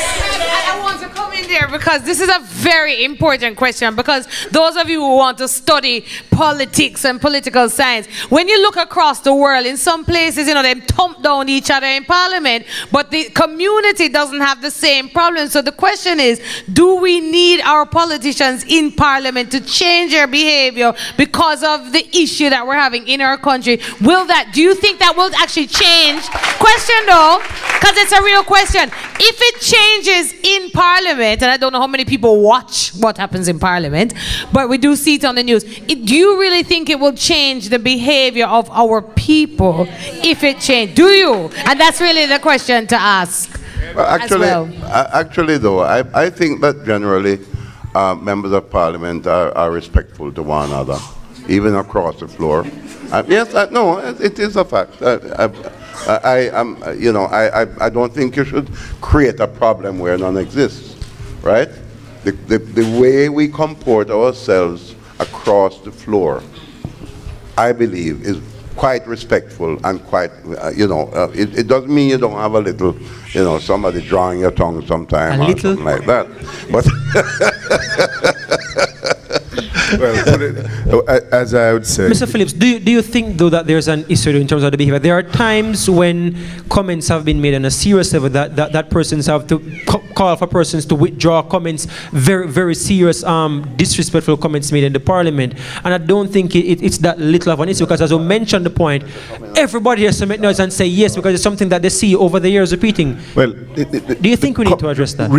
I want to come in there because this is a very important question, because those of you who want to study politics and political science, when you look across the world, in some places, you know, they thump down each other in parliament, but the community doesn't have the same problem. So the question is, do we need our politicians in parliament to change their behavior because of the issue that we're having in our country? Do you think that will actually change? Question though, because it's a real question. If it changes in parliament, and I don't know how many people watch what happens in parliament, but we do see it on the news. Do you really think it will change the behavior of our people if it changes? Do you? And that's really the question to ask. Well, actually, though, I think that generally members of parliament are respectful to one another, even across the floor. Yes, no, it is a fact. I don't think you should create a problem where none exists, right? The way we comport ourselves across the floor, I believe, is quite respectful and quite, it doesn't mean you don't have a little, somebody drawing your tongue sometime or something like that. But well, as I would say, Mr. Phillips, do you think though that there's an issue in terms of the behavior? There are times when comments have been made on a serious level that persons have to call for persons to withdraw comments, very, very serious, disrespectful comments made in the parliament. And I don't think it's that little of an issue, because as you mentioned the point, everybody has to make noise and say yes, because it's something that they see over the years repeating. Well, do you think we need to address that?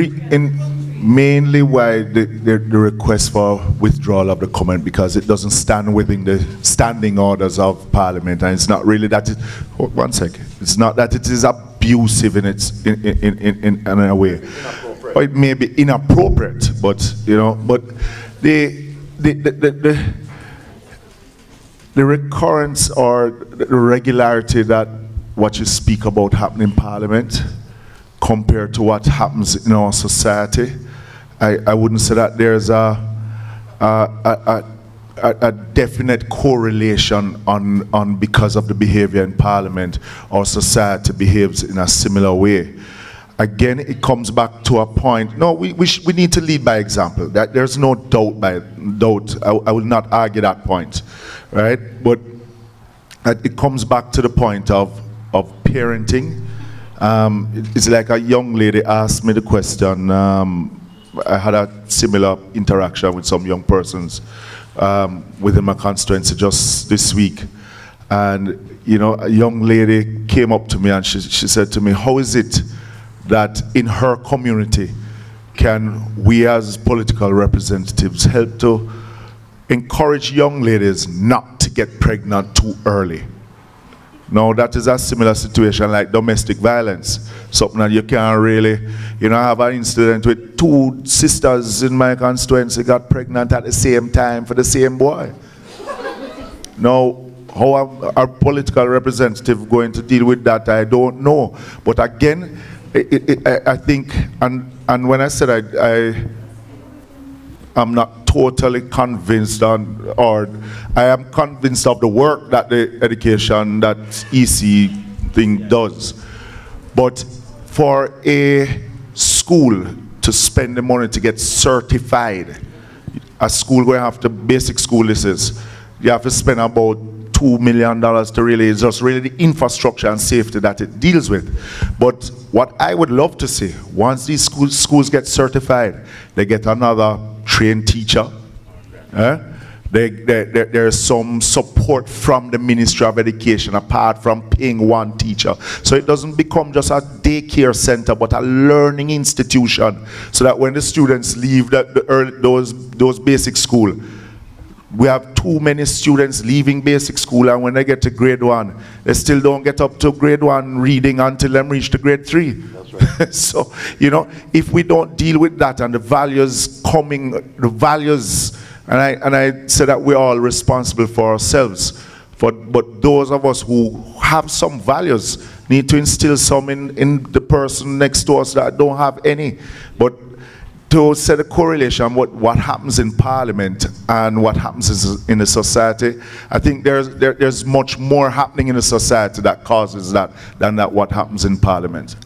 Mainly why the request for withdrawal of the comment, because it doesn't stand within the standing orders of Parliament, and it's not really that. One second. It's not that it is abusive in a way, or it may be inappropriate, but but the recurrence or the regularity that what you speak about happening in Parliament compared to what happens in our society, I wouldn't say that there's a definite correlation on because of the behavior in Parliament, our society behaves in a similar way. Again, it comes back to a point. No, we need to lead by example. That there's no doubt. I will not argue that point, right? But it comes back to the point of parenting. It's like a young lady asked me the question. I had a similar interaction with some young persons within my constituency just this week. And, a young lady came up to me and she said to me, how is it that in her community can we as political representatives help to encourage young ladies not to get pregnant too early? Now that is a similar situation like domestic violence. Something that you can't really, you know, I have an incident with 2 sisters in my constituency got pregnant at the same time for the same boy. Now, how our political representative going to deal with that, I don't know. But again, I think, and when I said I'm not totally convinced or I am convinced of the work that the education, that EC thing does. But for a school to spend the money to get certified, a school going after basic school this is, you have to spend about $2 million to really, it's just really the infrastructure and safety that it deals with. But what I would love to see, once these schools get certified, they get another trained teacher. There's some support from the Ministry of Education apart from paying one teacher. So it doesn't become just a daycare center, but a learning institution. So that when the students leave those basic school, we have too many students leaving basic school, and when they get to grade 1, they still don't get up to grade 1 reading until they reach to grade 3. That's right. So, you know, if we don't deal with that and the values and I say that we're all responsible for ourselves, but those of us who have some values need to instill some in the person next to us that don't have any. But to set a correlation with what happens in Parliament and what happens in the society, I think there's much more happening in the society that causes that than what happens in Parliament.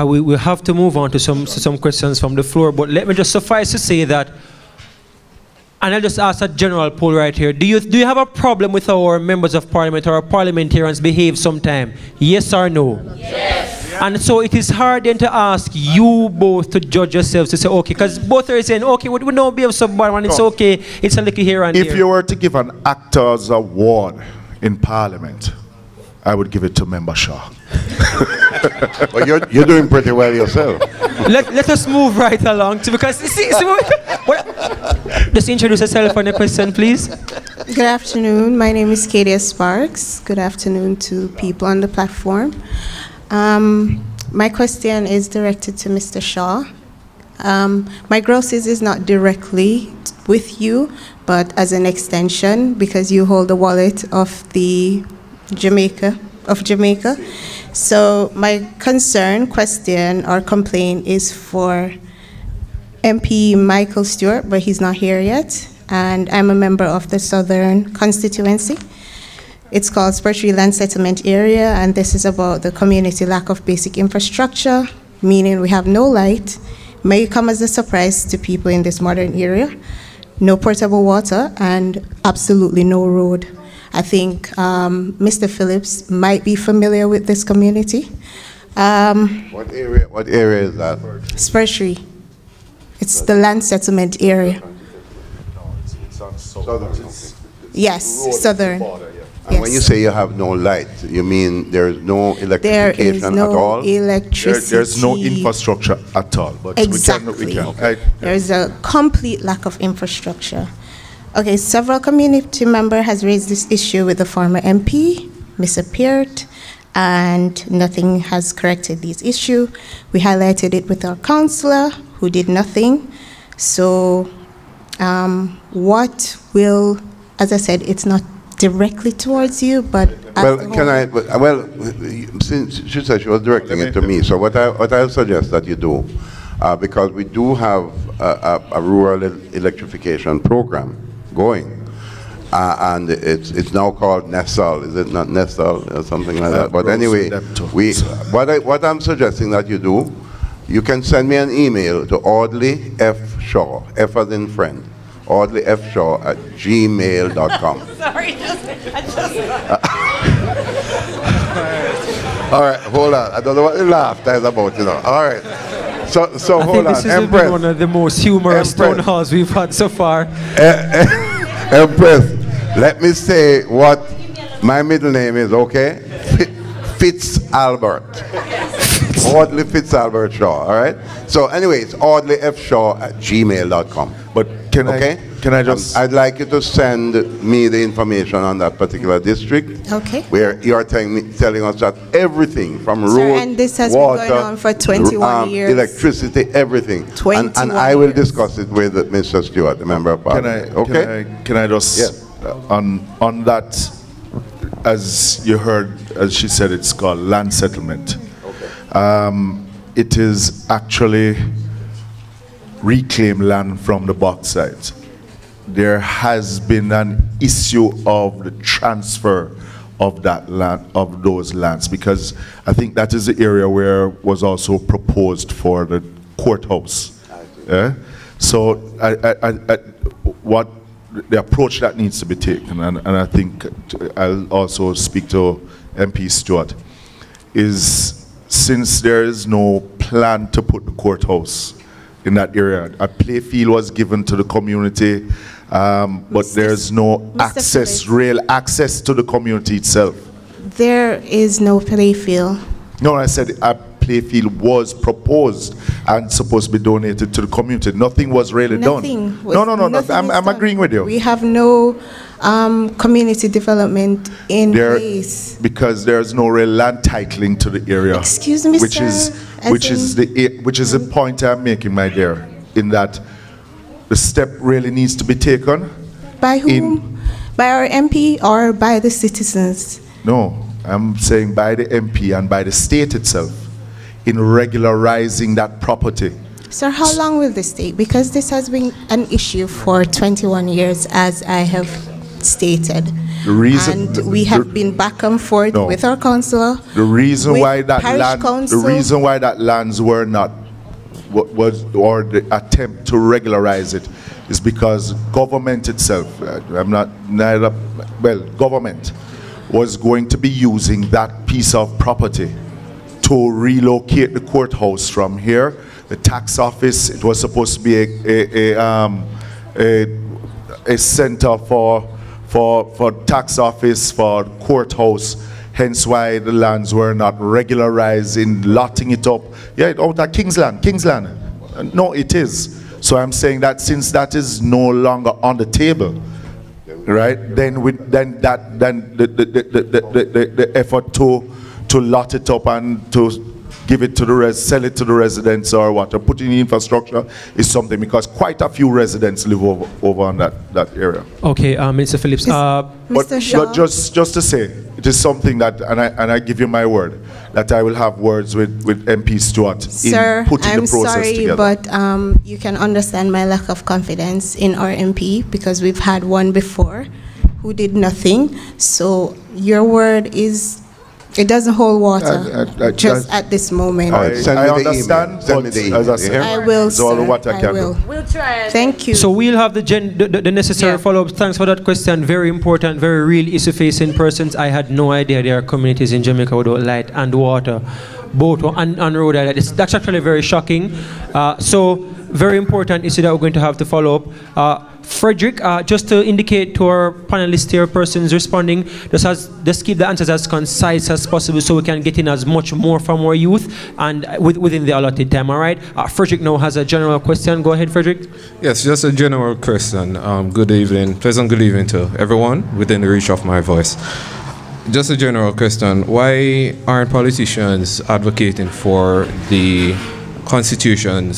We have to move on to some questions from the floor, but let me just suffice to say that, and I'll just ask a general poll right here. Do you have a problem with our members of Parliament or our parliamentarians behave sometime? Yes or no? Yes. And so it is hard then to ask you both to judge yourselves to say, okay, because both are saying, okay, we don't behave so bad, and it's okay, it's a little here and there. If you were to give an actor's award in Parliament, I would give it to Member Shaw. Well, you're doing pretty well yourself. Let us move right along to, because just introduce yourself on the question, please. Good afternoon. My name is Kadia Sparks. Good afternoon to people on the platform. My question is directed to Mr. Shaw. My grosses is not directly with you, but as an extension, because you hold the wallet of the Jamaica. So my concern, question, or complaint is for MP Michael Stewart, but he's not here yet, and I'm a member of the Southern constituency. It's called Spurtree Land Settlement Area, and this is about the community lack of basic infrastructure, meaning we have no light. May come as a surprise to people in this modern area. No portable water and absolutely no road. I think Mr. Phillips might be familiar with this community. What area is that? Spurtree. It's the land settlement area. Yes, Southern. And yes. When you say you have no light, you mean there is no electrification at all? Electricity. There's no infrastructure at all. But exactly. we can. There's a complete lack of infrastructure. Okay, several community members has raised this issue with the former MP, Mr. Peart, and nothing has corrected this issue. We highlighted it with our councillor, who did nothing. So what will, as I said, it's not directly towards you, but since she said she was directing it to me, so what I suggest that you do, because we do have a rural electrification program going, and it's now called Nestle. Is it not Nestle or something like that? But anyway, what I'm suggesting that you do, you can send me an email to Audley F. Shaw, F as in friend, audleyfshaw@gmail.com. Sorry, All right, hold on. I don't know what the laughter is about, you know. All right. So hold on. This has been one of the most humorous town halls we've had so far. Empress, let me say what my middle name is, okay? Fitz Albert. Audley Fitz Albert Shaw, all right? So anyway, it's audleyfshaw@gmail.com. But can I can I just... I'd like you to send me the information on that particular district. Okay. Where you are telling us that everything from Sir, road, and this has water, been going on for 21 years. electricity, everything. 21 and I will discuss it with Mr. Stewart, the member of parliament. Can I just, on that, as you heard, as she said, it's called land settlement. Okay. It is actually reclaimed land from the bauxite. There has been an issue of the transfer of that land, of those lands, because I think that is the area where was also proposed for the courthouse. Yeah? So what the approach that needs to be taken, and I think I'll also speak to MP Stewart, is since there is no plan to put the courthouse in that area, a play field was given to the community, but there's no access, real access to the community itself. There is no play field. No, I said a play field was proposed and supposed to be donated to the community. Nothing was really done. No, I'm agreeing with you. We have no community development in place. Because there's no real land titling to the area. Excuse me, which sir. Which is the point I'm making, my dear, in that the step really needs to be taken. By whom? By our MP or by the citizens? No, I'm saying by the MP and by the state itself in regularizing that property. Sir, how long will this take? Because this has been an issue for 21 years, as I have stated. The reason, and we have been back and forth with our councillor. The reason why that lands were not or the attempt to regularize it is because government itself, government was going to be using that piece of property to relocate the courthouse from here. The tax office, it was supposed to be a center for tax office, for courthouse, hence why the lands were not regularized in lotting it up. Yeah, out at Kingsland. No, it is. So I'm saying that since that is no longer on the table, right? Then the effort to lot it up and to give it to the sell it to the residents or what, or put in infrastructure is something, because quite a few residents live over on that area. Okay, Mr. Phillips. But just to say, it is something that, and I give you my word, that I will have words with MP Stewart in putting the process together. But you can understand my lack of confidence in our MP, because we've had one before who did nothing. So your word is, it doesn't hold water just at this moment. I understand, but as I said, I will, sir, all what I can do. We'll try. Thank you. So we'll have the necessary follow-up. Thanks for that question. Very important, very real issue-facing persons. I had no idea there are communities in Jamaica without light and water, both on road. That's actually very shocking. So very important issue that we're going to have to follow up. Frederick, just to indicate to our panelists here, persons responding, just keep the answers as concise as possible so we can get in as much more from our youth and within the allotted time, all right? Frederick now has a general question. Go ahead, Frederick. Yes, just a general question. Good evening, pleasant good evening to everyone within the reach of my voice. Just a general question. Why aren't politicians advocating for the Constitution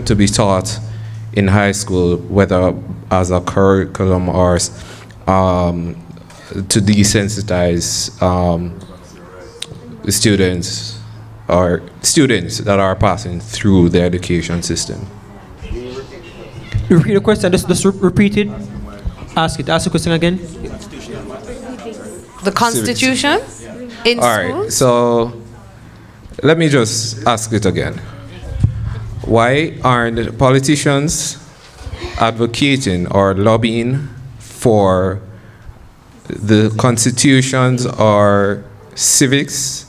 to be taught in high school, whether as a curriculum or to desensitize the students that are passing through the education system? Repeat the question. Just repeat it. Ask the question again. The Constitution in schools? All right. So let me just ask it again. Why aren't politicians advocating or lobbying for the constitutions or civics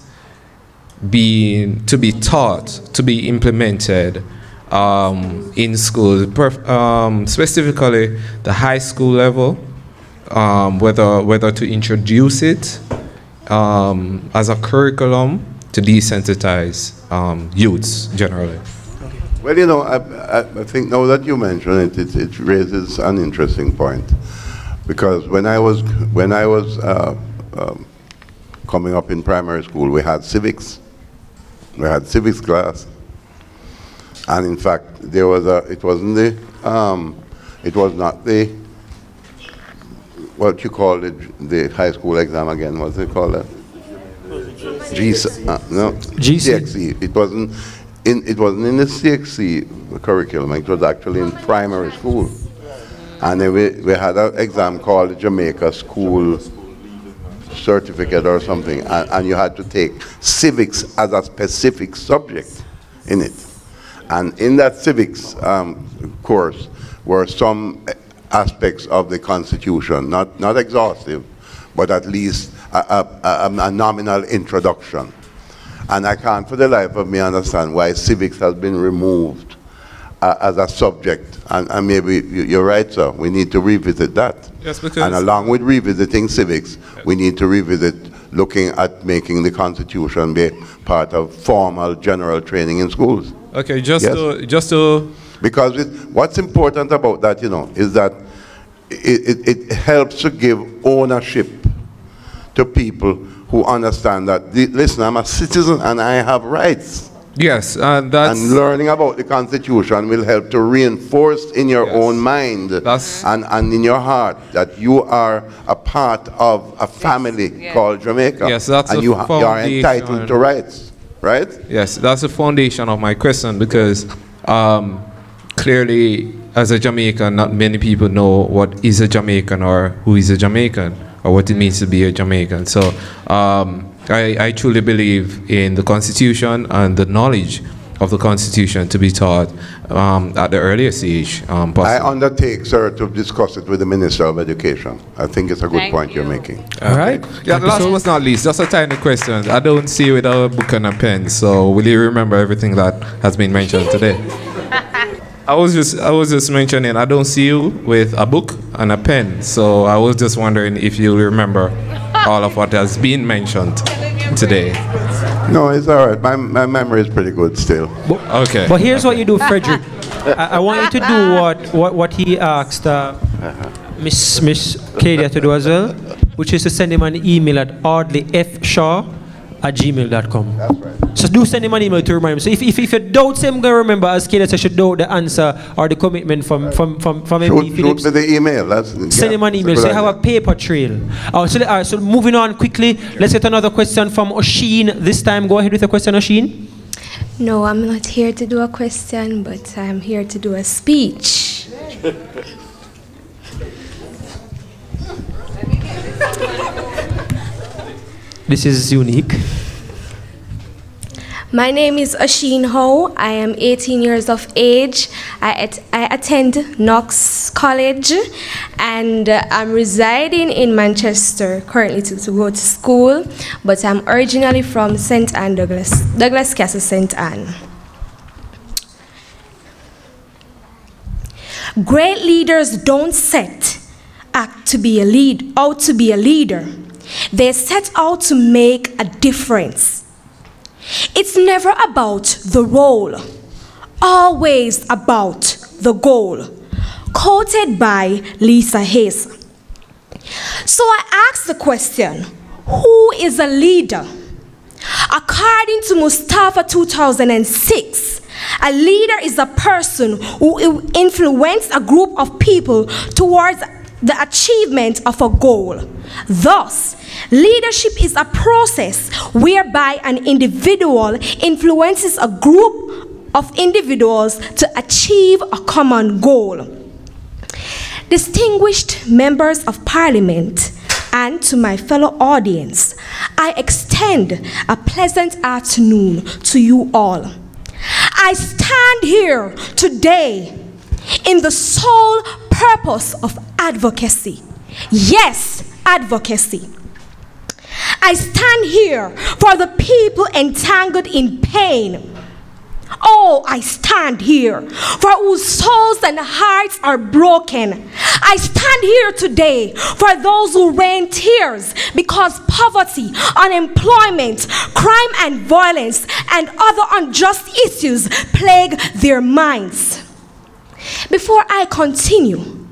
to be taught, to be implemented in schools, specifically the high school level, whether to introduce it as a curriculum to desensitize youths generally? Well, you know, I think now that you mention it, it raises an interesting point, because when I was coming up in primary school, we had civics. We had civics class, and in fact, there was it was not the, what you call it, the high school exam again, what's it called? GCSE. It wasn't in the CXC curriculum, it was actually in primary school. And then we had an exam called the Jamaica School Certificate or something, and you had to take civics as a specific subject in it. And in that civics course were some aspects of the Constitution, not exhaustive, but at least a nominal introduction. And I can't for the life of me understand why civics has been removed as a subject. And maybe you're right, sir, we need to revisit that. Yes, because and along with revisiting civics, we need to revisit looking at making the Constitution be part of formal general training in schools. Okay, just to because what's important about that, you know, is that it helps to give ownership to people who understand that, listen, I'm a citizen and I have rights. Yes, and learning about the Constitution will help to reinforce in your own mind and in your heart that you are a part of a family called Jamaica. Yes, that's and you are entitled to rights, right? Yes, that's the foundation of my question, because clearly, as a Jamaican, not many people know what is a Jamaican or who is a Jamaican or what it means to be a Jamaican. So I truly believe in the Constitution and the knowledge of the Constitution to be taught at the earliest age possible. I undertake, sir, to discuss it with the Minister of Education. I think it's a good point you're making. All right. Yeah, last but not least, just a tiny question. I don't see you with a book and a pen, so will you remember everything that has been mentioned today? I was just mentioning, I don't see you with a book and a pen, so I was just wondering if you remember all of what has been mentioned today. No, it's all right. My memory is pretty good still. Okay. But here's what you do, Frederick. I want you to do what he asked Miss Kadia to do as well, which is to send him an email at audleyfshaw@gmail.com. That's right. So do send him an email to remind him. So if you doubt him, going to remember, as Kadia said, should doubt the answer or the commitment from MP Phillips. Shoot me the email. Send him an email so you have a paper trail. So moving on quickly, let's get another question from Oshin. This time, go ahead with the question, Oshin. No, I'm not here to do a question, but I'm here to do a speech. This is unique. My name is Oshin Ho. I am 18 years of age. I attend Knox College, and I'm residing in Manchester currently to go to school, but I'm originally from St. Anne Douglas Castle, St. Anne. Great leaders don't set out to be a leader. They set out to make a difference. It's never about the role, always about the goal. Quoted by Lisa Hayes. So I asked the question, who is a leader? According to Mustafa 2006, a leader is a person who influences a group of people towards the achievement of a goal. Thus, leadership is a process whereby an individual influences a group of individuals to achieve a common goal. Distinguished members of Parliament and to my fellow audience, I extend a pleasant afternoon to you all. I stand here today in the sole purpose of advocacy. Yes, advocacy. I stand here for the people entangled in pain, Oh, I stand here, for whose souls and hearts are broken. I stand here today for those who rain tears because poverty, unemployment, crime and violence, and other unjust issues plague their minds. Before I continue,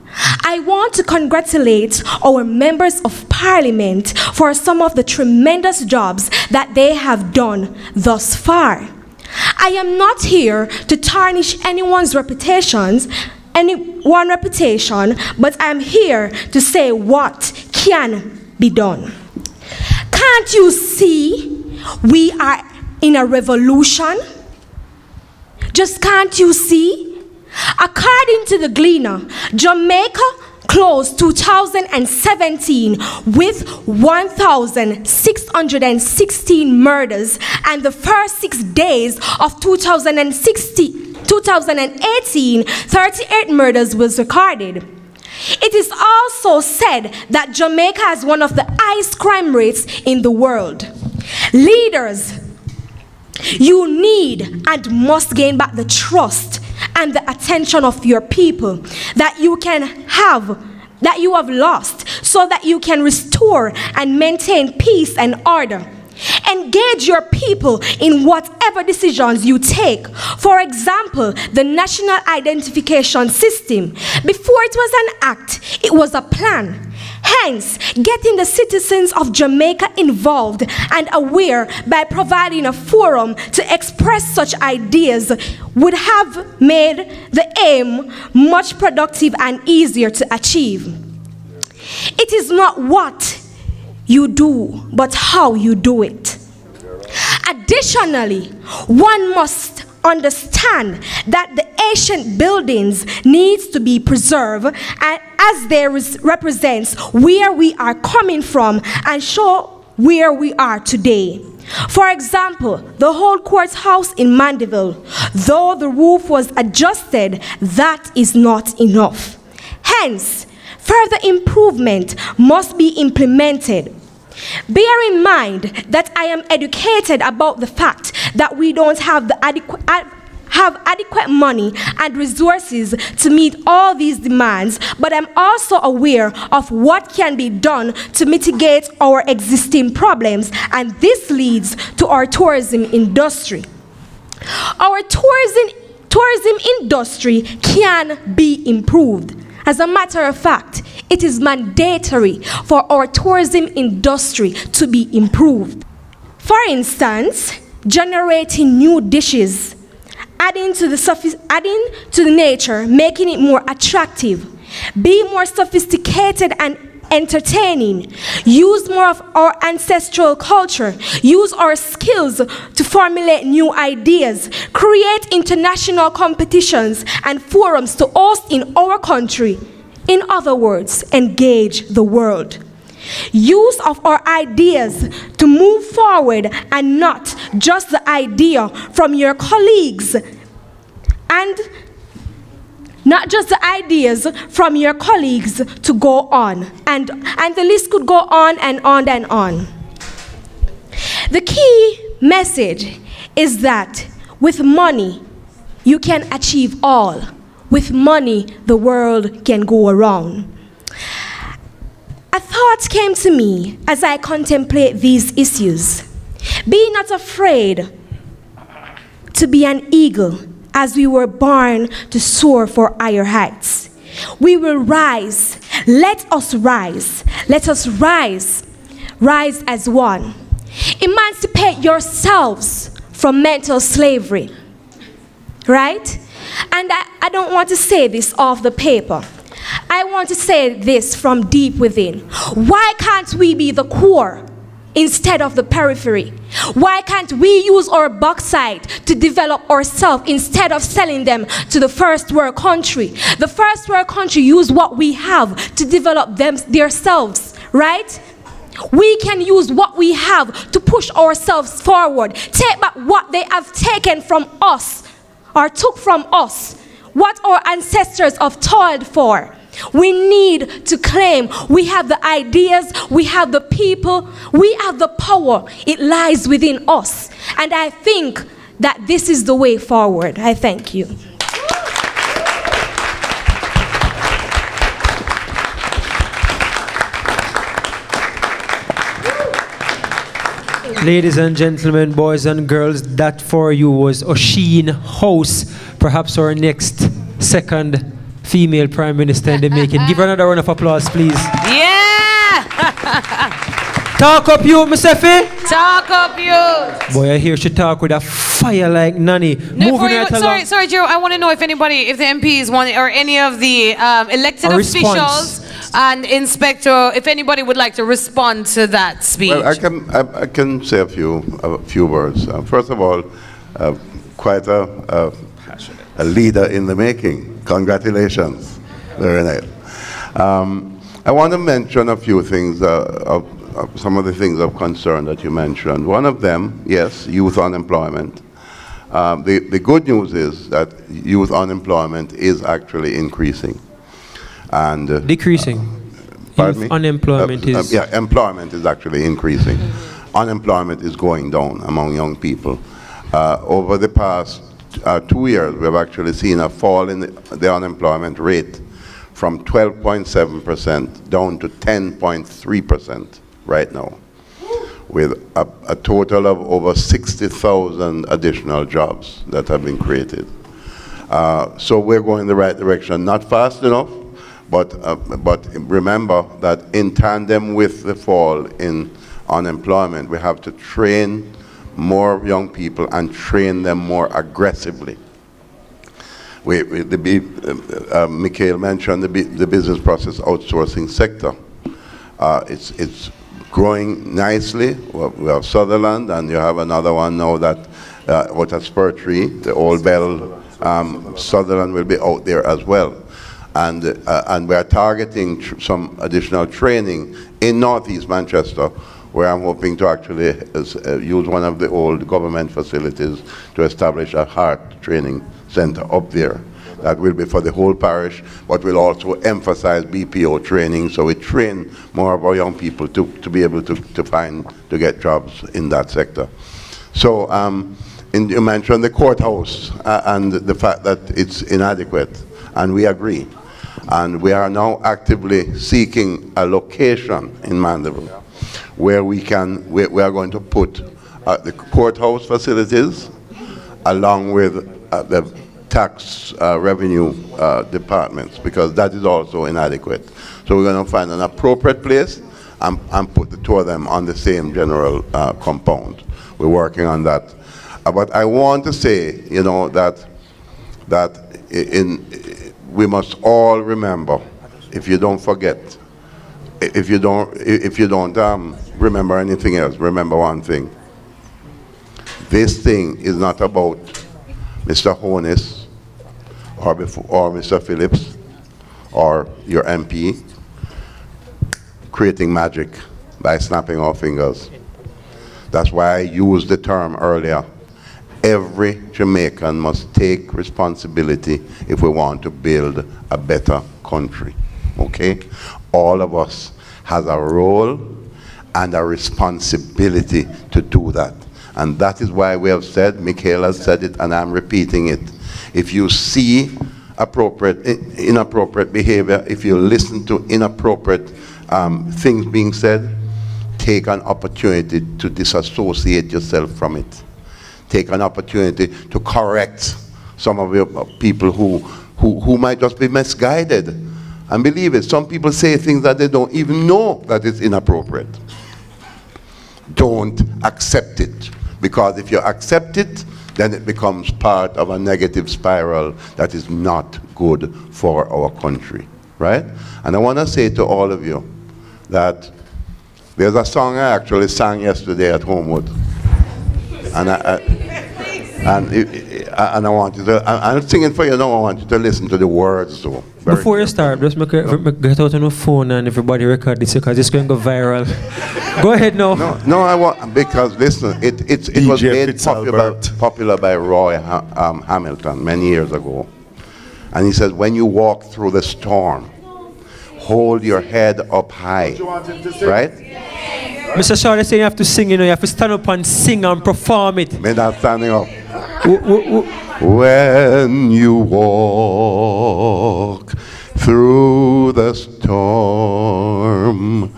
I want to congratulate our members of parliament for some of the tremendous jobs that they have done thus far. I am not here to tarnish anyone's reputation, but I'm here to say what can be done. Can't you see we are in a revolution? Just can't you see? According to the Gleaner, Jamaica closed 2017 with 1,616 murders, and the first 6 days of 2018, 38 murders was recorded. It is also said that Jamaica has one of the highest crime rates in the world. Leaders, you need and must gain back the trust and the attention of your people that you have lost, so that you can restore and maintain peace and order. Engage your people in whatever decisions you take. For example, the National Identification System. Before it was an act, it was a plan. Hence, getting the citizens of Jamaica involved and aware by providing a forum to express such ideas would have made the aim much productive and easier to achieve. It is not what you do, but how you do it. Additionally, one must understand that the ancient buildings needs to be preserved, and as they represents where we are coming from and show where we are today. For example, the whole courthouse in Mandeville, though the roof was adjusted, that is not enough. Hence, further improvement must be implemented. Bear in mind that I am educated about the fact that we don't have adequate money and resources to meet all these demands, but I'm also aware of what can be done to mitigate our existing problems, and this leads to our tourism industry. Our tourism industry can be improved. As a matter of fact, it is mandatory for our tourism industry to be improved. For instance, generating new dishes, adding to the nature, making it more attractive, be more sophisticated and entertaining, use more of our ancestral culture, use our skills to formulate new ideas, create international competitions and forums to host in our country. In other words, engage the world. Use of our ideas to move forward, and not just the idea from your colleagues, and not just the ideas from your colleagues to go on. And the list could go on and on and on. The key message is that with money, you can achieve all. With money, the world can go around. A thought came to me as I contemplate these issues. Be not afraid to be an eagle, as we were born to soar for higher heights. We will rise. Let us rise. Let us rise. Rise as one. Emancipate yourselves from mental slavery. Right? And I don't want to say this off the paper. I want to say this from deep within. Why can't we be the core instead of the periphery? Why can't we use our bauxite to develop ourselves instead of selling them to the first world country? The first world country use what we have to develop themselves, right? We can use what we have to push ourselves forward. Take back what they have taken from us, or took from us, what our ancestors have toiled for. We need to claim we have the ideas, we have the people, we have the power. It lies within us. And I think that this is the way forward. I thank you. Ladies and gentlemen, boys and girls, that for you was Osheen House, perhaps our next second female prime minister in the making. Give her another round of applause, please. Yeah! Talk up you, Miss Effie. Talk up you. Boy, I hear she talk with a fire like Nanny. No, Moving right along. Sorry, Joe. I want to know if the MPs want, or any of the elected officials and inspector, if anybody would like to respond to that speech. Well, I can say a few words. First of all, quite a leader in the making. Congratulations. Very nice. I want to mention a few things, some of the things of concern that you mentioned. One of them, yes, youth unemployment. The good news is that youth unemployment is actually increasing. And decreasing. Pardon me? Unemployment is... yeah, employment is actually increasing. Unemployment is going down among young people. Over the past 2 years, we've actually seen a fall in the unemployment rate from 12.7% down to 10.3% right now, with a total of over 60,000 additional jobs that have been created. So we're going in the right direction, not fast enough, but remember that in tandem with the fall in unemployment, we have to train more young people and train them more aggressively. Mikhail mentioned the business process outsourcing sector. It's growing nicely. We have Sutherland, and you have another one now that out at Spur Tree, the Old Bell. Sutherland will be out there as well. And we are targeting some additional training in Northeast Manchester, where I'm hoping to actually use one of the old government facilities to establish a heart training center up there. That will be for the whole parish, but we'll also emphasize BPO training, so we train more of our young people to be able to get jobs in that sector. So you mentioned the courthouse and the fact that it's inadequate, and we agree. And we are now actively seeking a location in Mandeville where we are going to put the courthouse facilities along with the tax revenue departments, because that is also inadequate. So we're going to find an appropriate place and put the two of them on the same general compound. We're working on that. But I want to say, you know, that we must all remember, if you don't forget, if you don't remember anything else, remember one thing. This thing is not about Mr. Honus or Mr. Phillips or your MP creating magic by snapping our fingers. That's why I used the term earlier. Every Jamaican must take responsibility if we want to build a better country, okay? All of us has a role and a responsibility to do that. And that is why we have said, Mikhail has said it, and I'm repeating it. If you see inappropriate behavior, if you listen to inappropriate things being said, take an opportunity to disassociate yourself from it. Take an opportunity to correct some of your people who might just be misguided. And believe it, some people say things that they don't even know that it's inappropriate. Don't accept it, because if you accept it, then it becomes part of a negative spiral that is not good for our country, right? And I want to say to all of you that there's a song I actually sang yesterday at Homewood. And I want you to, I'm singing for you now, I want you to listen to the words though. Before you start, just get out on the phone and everybody record this, because it's going to go viral. Go ahead now. No, I want, because listen, it was made popular by Roy Hamilton many years ago. And he says, when you walk through the storm, hold your head up high, right? Mr. Shaw, they say you have to sing, you know, you have to stand up and sing and perform it. Me not standing up. When you walk through the storm,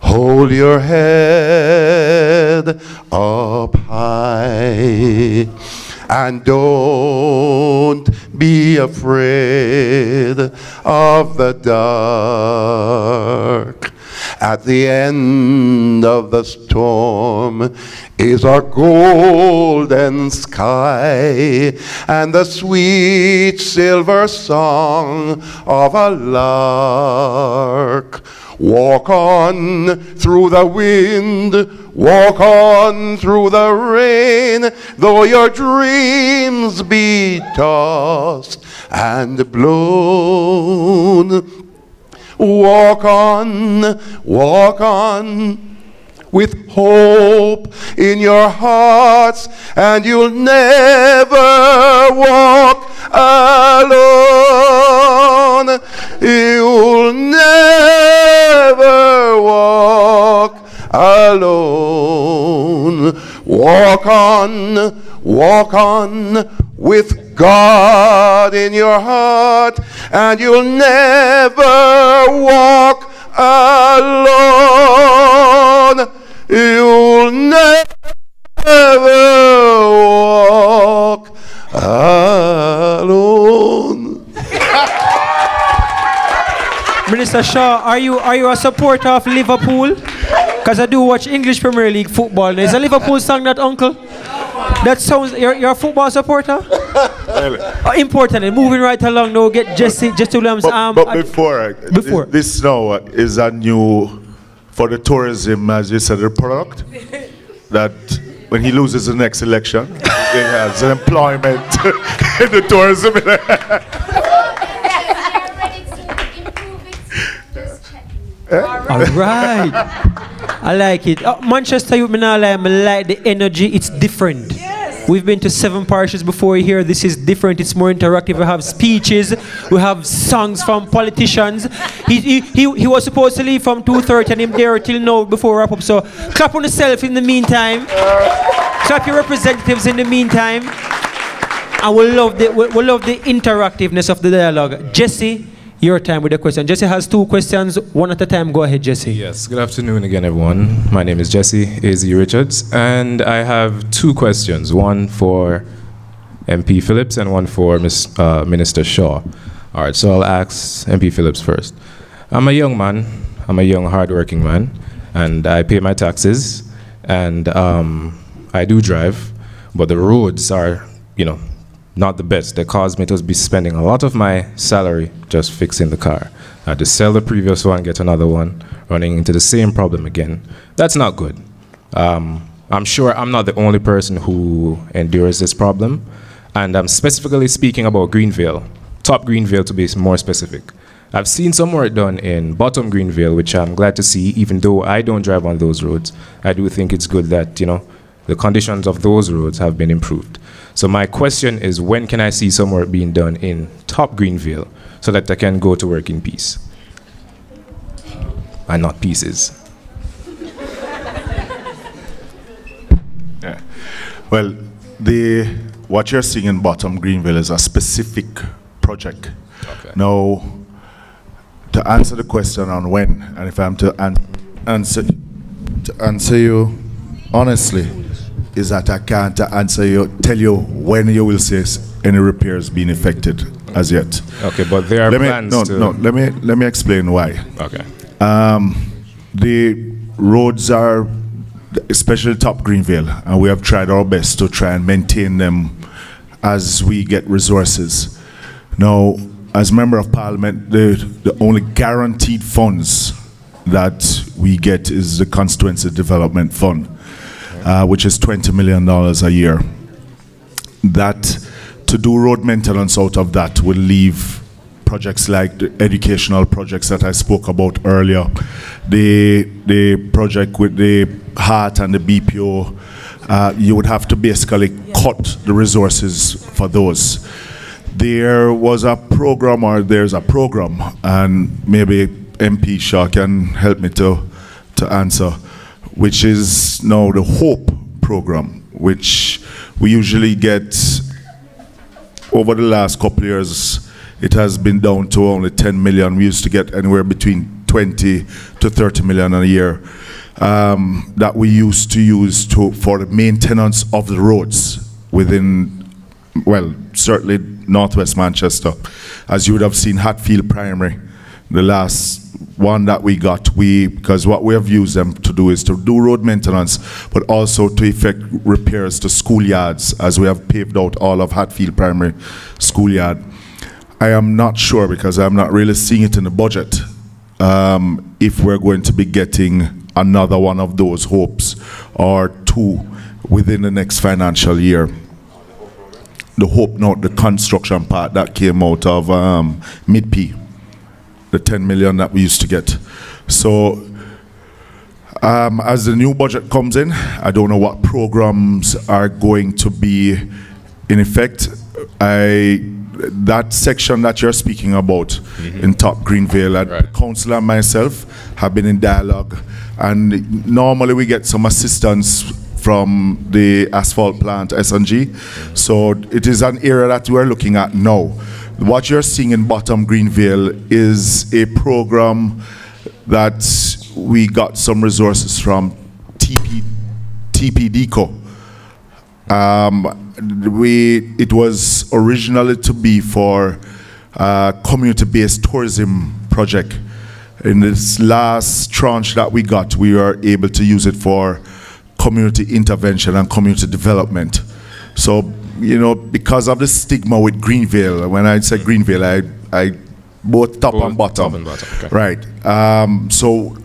hold your head up high and don't be afraid of the dark. At the end of the storm is our golden sky and the sweet silver song of a lark. Walk on through the wind, walk on through the rain, though your dreams be tossed and blown. Walk on with hope in your hearts, and you'll never walk alone. You'll never walk alone. Walk on with God in your heart, and you'll never walk alone. You'll never walk alone. Minister Shaw, are you a supporter of Liverpool? Because I do watch English Premier League football. Is a Liverpool song that, uncle? That sounds, you're a football supporter? Importantly, moving right along now, get Jesse Williams. But before, this now is a new, for the tourism, as you said, the product, that when he loses the next election, he has an employment in the tourism. All right. I like it. Manchester Youth, I like the energy. It's different. Yes. We've been to 7 parishes before here. This is different. It's more interactive. We have speeches. We have songs from politicians. He was supposed to leave from 2:30 and him there till now before we wrap up. So clap on yourself in the meantime. Clap your representatives in the meantime. And we'll love the interactiveness of the dialogue. Jesse, your time with the question. Jesse has 2 questions, one at a time. Go ahead, Jesse. Yes, good afternoon again, everyone. My name is Jesse A.Z. Richards, and I have 2 questions, one for MP Phillips and one for Minister Shaw. All right, so I'll ask MP Phillips first. I'm a young man, I'm a young, hardworking man, and I pay my taxes, and I do drive, but the roads are, not the best. They caused me to be spending a lot of my salary just fixing the car. I had to sell the previous one, get another one, running into the same problem again. That's not good. I'm sure I'm not the only person who endures this problem, and I'm specifically speaking about Greenvale, Top Greenvale to be more specific. I've seen some work done in Bottom Greenvale, which I'm glad to see, even though I don't drive on those roads. I do think it's good that, the conditions of those roads have been improved. So my question is, when can I see some work being done in Top Greenvale so that I can go to work in peace? And not pieces. Yeah. Well, what you're seeing in Bottom Greenvale is a specific project. Okay. Now, to answer the question on when, and if I'm to answer you honestly, is that I can't tell you when you will see any repairs being effected as yet. Okay, but there are plans let me explain why. Okay. The roads are, especially Top Greenvale, and we have tried our best to try and maintain them as we get resources. Now, as Member of Parliament, the only guaranteed funds that we get is the Constituency Development Fund, which is $20 million a year. That, to do road maintenance out of that, will leave projects like the educational projects that I spoke about earlier, the project with the heart and the BPO. You would have to basically cut the resources for those. There was a program, or there's a program, and maybe MP Shaw can help me to answer, which is now the HOPE program, which we usually get. Over the last couple of years, it has been down to only 10 million. We used to get anywhere between 20 to 30 million a year that we used to use for the maintenance of the roads within, well, certainly Northwest Manchester. As you would have seen, Hatfield Primary, the last one that we got, because what we have used them to do is to do road maintenance, but also to effect repairs to schoolyards, as we have paved out all of Hatfield Primary Schoolyard. I am not sure, because I'm not really seeing it in the budget, if we're going to be getting another one of those hopes or two within the next financial year. The hope note, the construction part that came out of Mid-P, the 10 million that we used to get. So as the new budget comes in, I don't know what programs are going to be in effect. That section that you're speaking about in Top Greenvale, the councillor and myself have been in dialogue, and normally we get some assistance from the asphalt plant, S&G. So it is an area that we're looking at now. What you're seeing in Bottom Greenvale is a program that we got some resources from TPDCO. It was originally to be for community-based tourism project. In this last tranche that we got, we were able to use it for community intervention and community development. So, you know, because of the stigma with Greenvale, when I say Greenvale, I both top and bottom. Top and bottom, okay. Right. So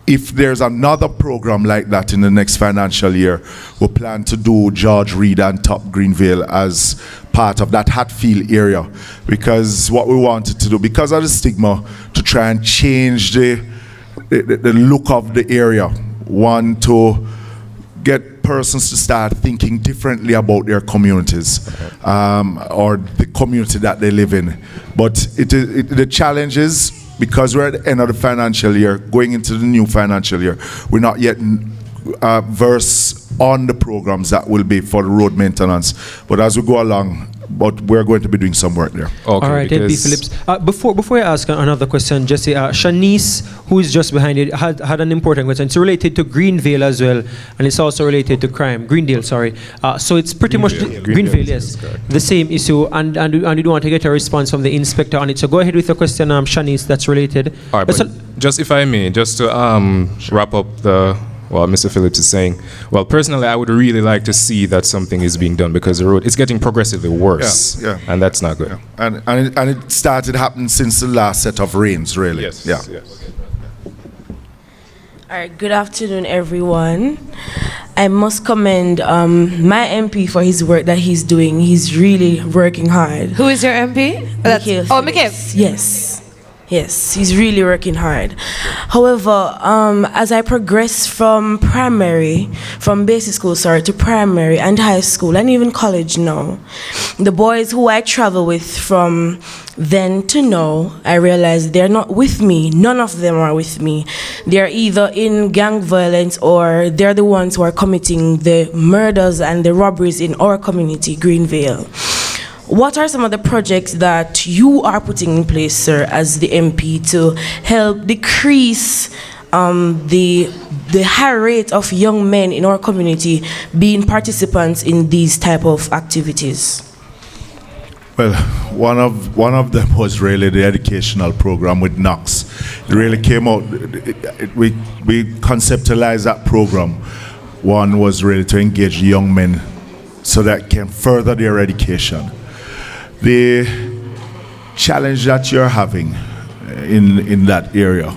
if there's another program like that in the next financial year, we plan to do George Reed and Top Greenvale as part of that Hatfield area, because what we wanted to do, because of the stigma, to try and change the look of the area. One, to get persons to start thinking differently about their communities, or the community that they live in. But the challenge is, because we're at the end of the financial year, going into the new financial year, we're not yet versed on the programs that will be for the road maintenance. But as we go along, we're going to be doing some work there. Okay, all right, MP Phillips. Before I ask another question, Jesse, Shanice, who is just behind it, had an important question. It's related to Greenvale as well, and it's also related to crime. Greendale, sorry. So it's pretty much Greenvale, yes, the same issue, and you do want to get a response from the inspector on it. So go ahead with the question, Shanice, that's related. All right, but just if I may, just to wrap up what Mr. Phillips is saying. Well, personally, I would really like to see that something is being done, because the road is getting progressively worse, and that's not good. Yeah. And it started happening since the last set of rains, really. Yes. Yeah. Yes. All right. Good afternoon, everyone. I must commend my MP for his work that he's doing. He's really working hard. Who is your MP? Mikhail. Yes. Yes, he's really working hard. However, as I progress from basic school, to primary and high school and even college now, the boys who I travel with from then to now, I realize they're not with me. None of them are with me. They're either in gang violence, or they're the ones who are committing the murders and the robberies in our community, Greenvale. What are some of the projects that you are putting in place, sir, as the MP, to help decrease the high rate of young men in our community being participants in these type of activities? Well, one of them was really the educational program with Knox. It really came out, we conceptualized that program. One was really to engage young men so that can further their education. The challenge that you're having in that area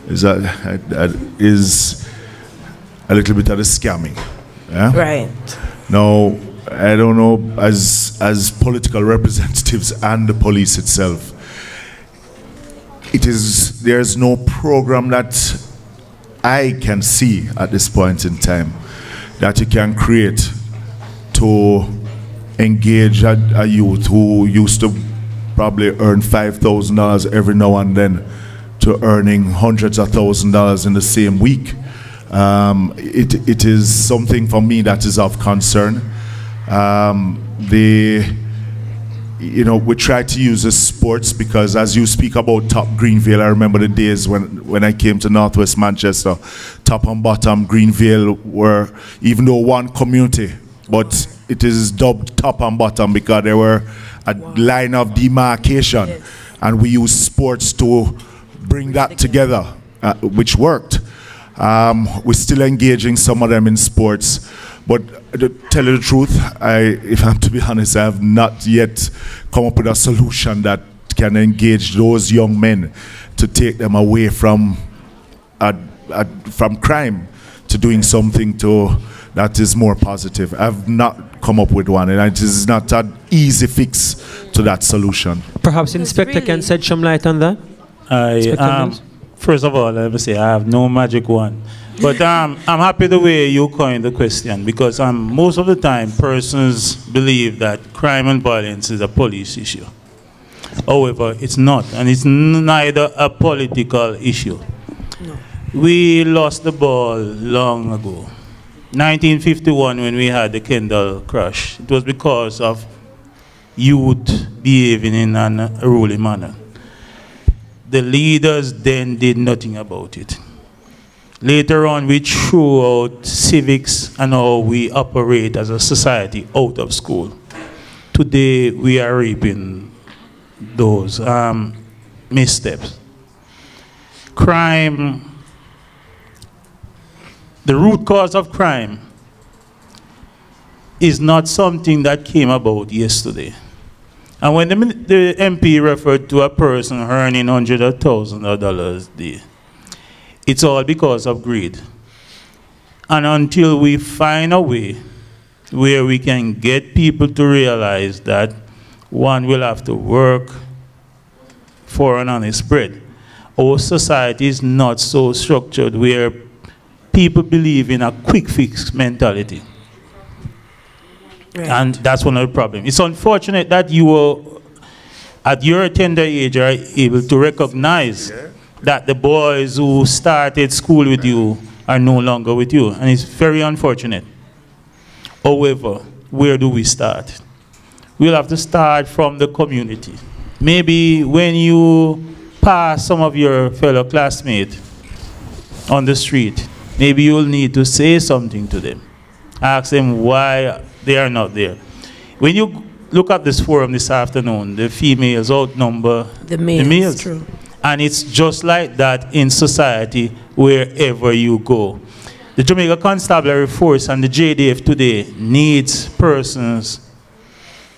is a little bit of the scamming. Yeah? Right. Now, I don't know, as political representatives and the police itself, there's no program that I can see at this point in time that you can create to engage a youth who used to probably earn $5,000 every now and then to earning hundreds of thousands of dollars in the same week. It is something for me that is of concern. We try to use the sports because as you speak about top Greenvale, I remember the days when I came to Northwest Manchester, top and bottom Greenvale were, even though one community, but it is dubbed top and bottom because there were a line of demarcation, and we used sports to bring that together, which worked. We're still engaging some of them in sports. But to tell you the truth, if I'm to be honest, I have not yet come up with a solution that can engage those young men to take them away from crime to doing something that is more positive. I've not come up with one, and it is not an easy fix to that solution. Perhaps Inspector can shed some light on that? First of all, let me say I have no magic wand. But I'm happy the way you coined the question, because most of the time persons believe that crime and violence is a police issue. However, it's not, and it's neither a political issue. No. We lost the ball long ago. 1951, when we had the Kendall crash, it was because of youth behaving in an unruly manner. The leaders then did nothing about it. Later on, we threw out civics and how we operate as a society out of school. Today, we are reaping those missteps. Crime, the root cause of crime is not something that came about yesterday. And when the MP referred to a person earning hundreds of thousands of dollars a day, it's all because of greed. And until we find a way where we can get people to realize that one will have to work for an honest bread, our society is not so structured where people believe in a quick fix mentality. Right. And that's one of the problems. It's unfortunate that you were, at your tender age, are able to recognize that the boys who started school with you are no longer with you. And it's very unfortunate. However, where do we start? We'll have to start from the community. Maybe when you pass some of your fellow classmates on the street, maybe you'll need to say something to them. Ask them why they are not there. When you look at this forum this afternoon, the females outnumber the males. True. And it's just like that in society wherever you go. The Jamaica Constabulary Force and the JDF today needs persons.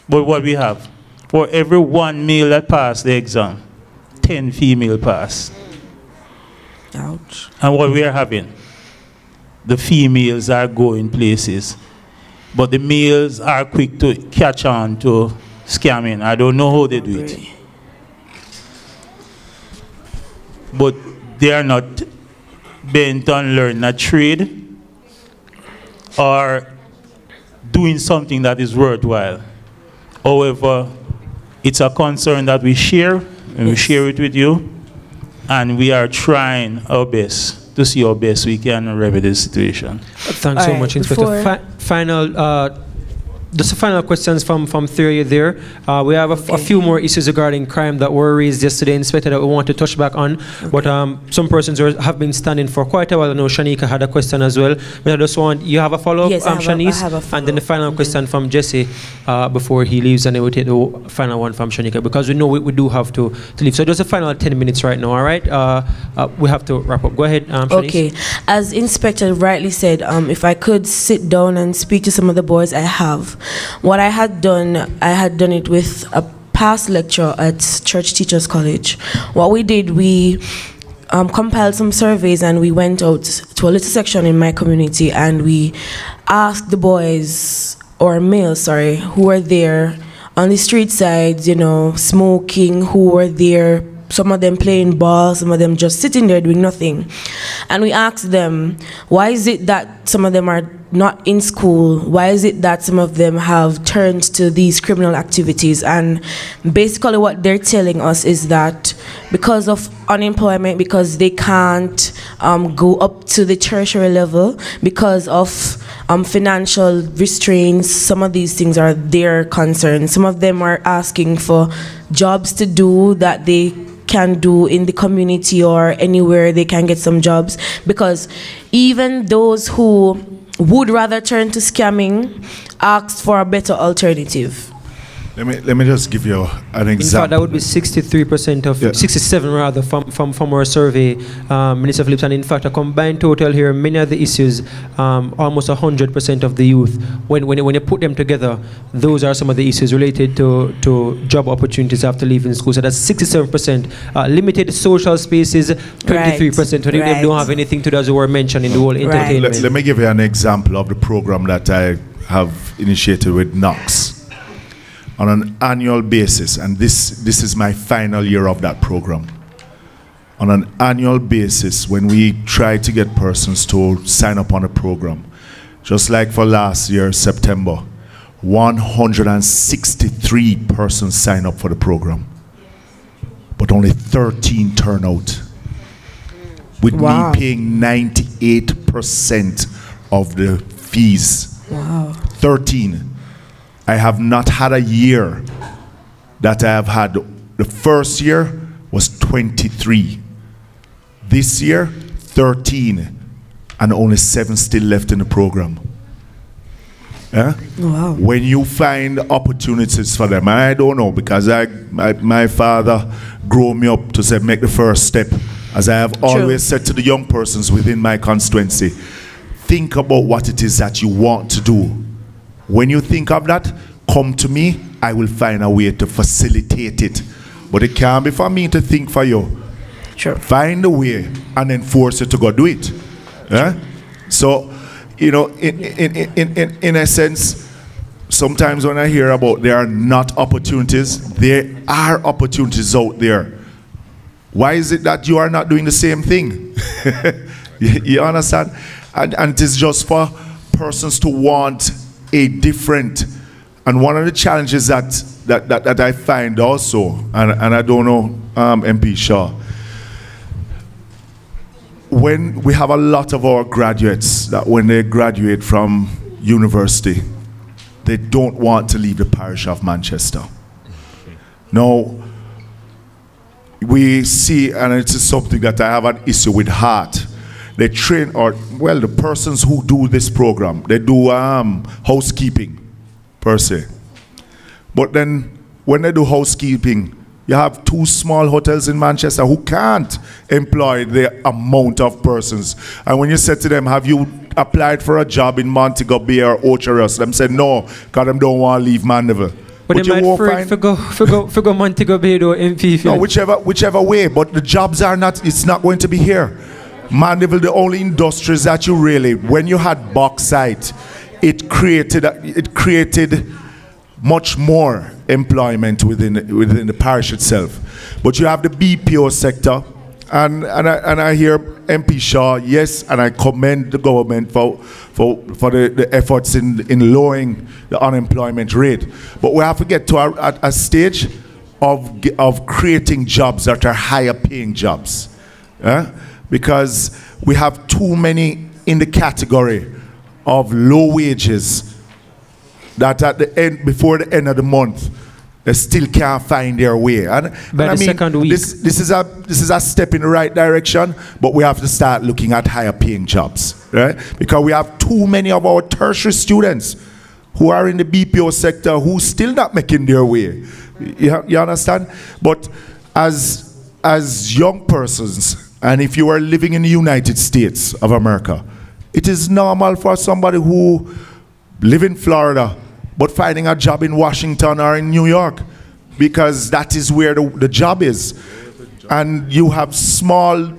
But what we have, for every 1 male that passed the exam, 10 female pass. Ouch. And what we are having, the females are going places, but the males are quick to catch on to scamming. I don't know how they do it. But they are not bent on learning a trade or doing something that is worthwhile. However, it's a concern that we share, and we share it with you, and we are trying our best to see how best we can remedy the situation. Thanks so much, Inspector. Just a final questions from Theory there. We have a few more issues regarding crime that were raised yesterday, Inspector, that we want to touch back on. But some persons have been standing for quite a while. I know Shanika had a question as well. But I just want, you have a follow-up, yes, Shanice? I have a follow-up. And then the final question from Jesse before he leaves, and then we'll take the final one from Shanika, because we know we do have to leave. So just a final 10 minutes right now, all right? We have to wrap up. Go ahead, Shanice. Okay. As Inspector rightly said, if I could sit down and speak to some of the boys, I have. What I had done it with a past lecture at Church Teachers College. What we did, we compiled some surveys and we went out to a little section in my community and we asked the boys, or males, sorry, who were there on the street side, you know, smoking, who were there, some of them playing ball, some of them just sitting there doing nothing. And we asked them, why is it that some of them are not in school? Why is it that some of them have turned to these criminal activities? And basically what they're telling us is that because of unemployment, because they can't go up to the tertiary level because of financial restraints. Some of these things are their concerns. Some of them are asking for jobs to do that they can do in the community or anywhere they can get some jobs, because even those who would rather turn to scamming ask for a better alternative. Let me just give you an example. In fact, that would be 63% of, 67 rather, from our survey, Minister Phillips. And in fact, a combined total here, many of the issues, almost 100% of the youth, when you put them together, those are some of the issues related to job opportunities after leaving school. So that's 67%. Limited social spaces, 23%. Right. They don't have anything to do, as we were mentioned, in the whole entertainment. Let me give you an example of the program that I have initiated with Knox. On an annual basis, and this is my final year of that program. On an annual basis, when we try to get persons to sign up on a program, just like for last year, September, 163 persons sign up for the program, but only 13 turn out, with me paying 98% of the fees. Wow. 13. I have not had a year that I have had. The first year was 23. This year, 13. And only 7 still left in the program. Yeah? Wow. When you find opportunities for them, I don't know, because my father grew me up to say, make the first step. As I have always said to the young persons within my constituency, think about what it is that you want to do. When you think of that, come to me, I will find a way to facilitate it. But it can't be for me to think for you. Sure. Find a way and then force you to go do it. Yeah? So, you know, in a sense, sometimes when I hear about there are not opportunities, there are opportunities out there. Why is it that you are not doing the same thing? you understand? And it is just for persons to want a different, and one of the challenges that I find also, and I don't know, MP Shaw, when we have a lot of our graduates that when they graduate from university, they don't want to leave the parish of Manchester. Now, we see, and it is something that I have an issue with heart. They train, or well, the persons who do this program, they do housekeeping per se. But then when they do housekeeping, you have 2 small hotels in Manchester who can't employ the amount of persons. And when you said to them, have you applied for a job in Montego Bay or Ocherus? Them said no, because them don't want to leave Mandeville. But they might forgo Montego Bay though, MP. No, whichever way, but the jobs are not, it's not going to be here. Mandeville, the only industries that you really, when you had bauxite, it created much more employment within the parish itself. But you have the BPO sector, and I hear MP Shaw, yes, and I commend the government for the efforts in lowering the unemployment rate. But we have to get to a stage of creating jobs that are higher paying jobs. Because we have too many in the category of low wages that at the end, before the end of the month, they still can't find their way. And I mean, this is a step in the right direction, but we have to start looking at higher paying jobs, right? Because we have too many of our tertiary students who are in the BPO sector who still not making their way. You understand? But as young persons, and if you are living in the United States of America, it is normal for somebody who live in Florida but finding a job in Washington or in New York, because that is where the job is. And you have small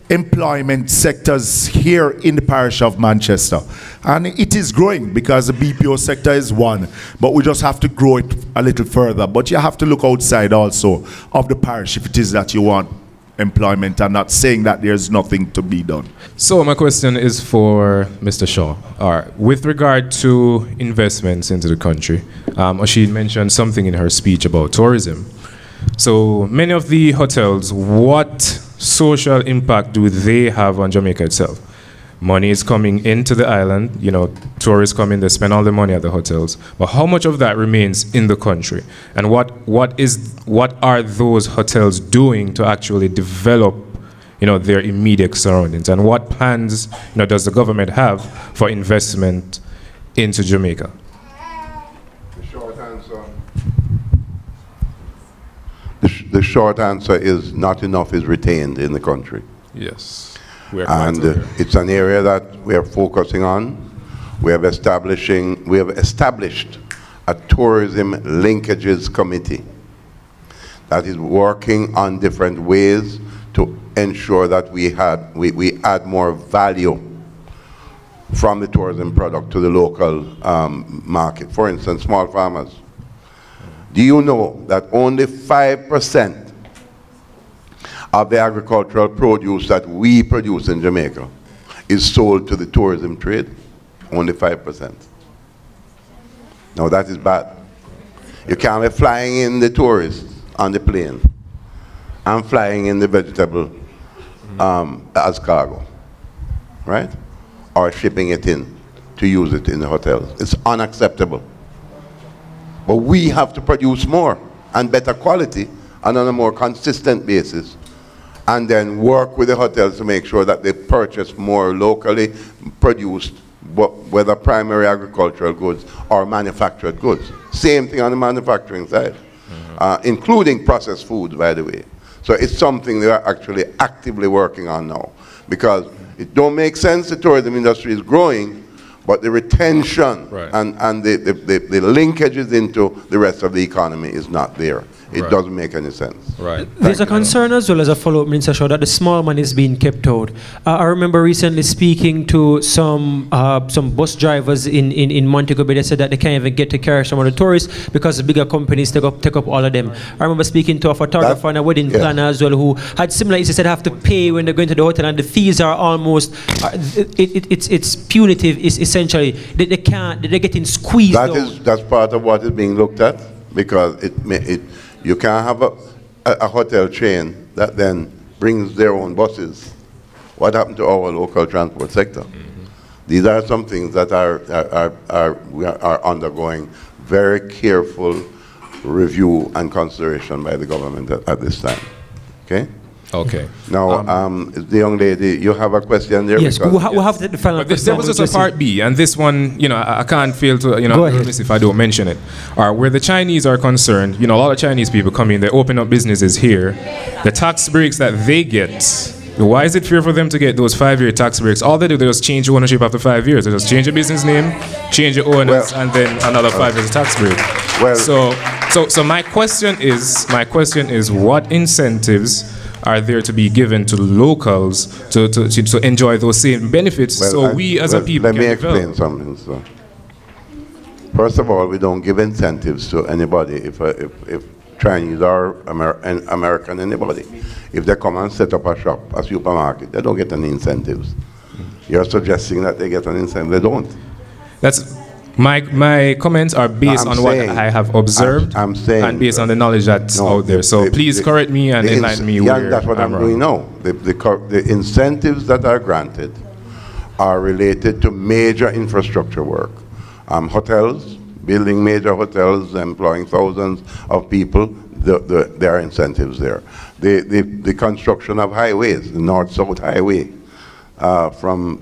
employment sectors here in the parish of Manchester. And it is growing because the BPO sector is one, but we just have to grow it a little further. But you have to look outside also of the parish if it is that you want employment. I'm not saying that there's nothing to be done. So my question is for Mr. Shaw. With regard to investments into the country, Osheen mentioned something in her speech about tourism. So many of the hotels, what social impact do they have on Jamaica itself? Money is coming into the island, you know, tourists come in, they spend all the money at the hotels. But how much of that remains in the country? And what are those hotels doing to actually develop, you know, their immediate surroundings? And what plans, you know, does the government have for investment into Jamaica? The short answer. The short answer is not enough is retained in the country. Yes. And it's an area that we are focusing on. We have established a tourism linkages committee that is working on different ways to ensure that we add more value from the tourism product to the local market. For instance, small farmers. Do you know that only 5% of the agricultural produce that we produce in Jamaica is sold to the tourism trade? Only 5%. Now that is bad. You can't be flying in the tourists on the plane and flying in the vegetable as cargo, right? Or shipping it in to use it in the hotels. It's unacceptable. But we have to produce more and better quality and on a more consistent basis, and then work with the hotels to make sure that they purchase more locally produced, whether primary agricultural goods or manufactured goods. Same thing on the manufacturing side, including processed foods, by the way. So it's something they are actually actively working on now, because it don't make sense the tourism industry is growing, but the retention and the linkages into the rest of the economy is not there. It doesn't make any sense. There's a concern as well as a follow-up, Minister Shaw, that the small money is being kept out. I remember recently speaking to some bus drivers in Montego Bay. They said that they can't even get to carry some of the tourists because the bigger companies take up all of them. I remember speaking to a photographer and a wedding planner as well who had similar issues. They said they have to pay when they're going to the hotel, and the fees are almost it's punitive. It's essentially they're getting squeezed. That's part of what is being looked at, because you can't have a hotel chain that then brings their own buses. What happened to our local transport sector? These are some things that we are undergoing very careful review and consideration by the government at this time. Okay? Okay. Now, the young lady, you have a question there? Yes, we'll have the final question. There was just a part B, and this one, you know, I can't fail to, you know, remiss if I don't mention it. Where the Chinese are concerned, you know, a lot of Chinese people come in, they open up businesses here. The tax breaks that they get, why is it fair for them to get those 5-year tax breaks? All they do, they just change ownership after 5 years. They just change the business name, change the owners, and then another 5 years of tax break. So my question is, what incentives are there to be given to locals to enjoy those same benefits, so we as a people can develop? Let me explain something. So, first of all, we don't give incentives to anybody if Chinese or American, anybody. If they come and set up a shop, a supermarket, they don't get any incentives. You're suggesting that they get an incentive. They don't. That's my comments are based on what I have observed and based on the knowledge that's out there. So please correct me and enlighten me where that's what I'm doing now. The incentives that are granted are related to major infrastructure work. Hotels, building major hotels, employing thousands of people, there are incentives there. The construction of highways, the North-South Highway, from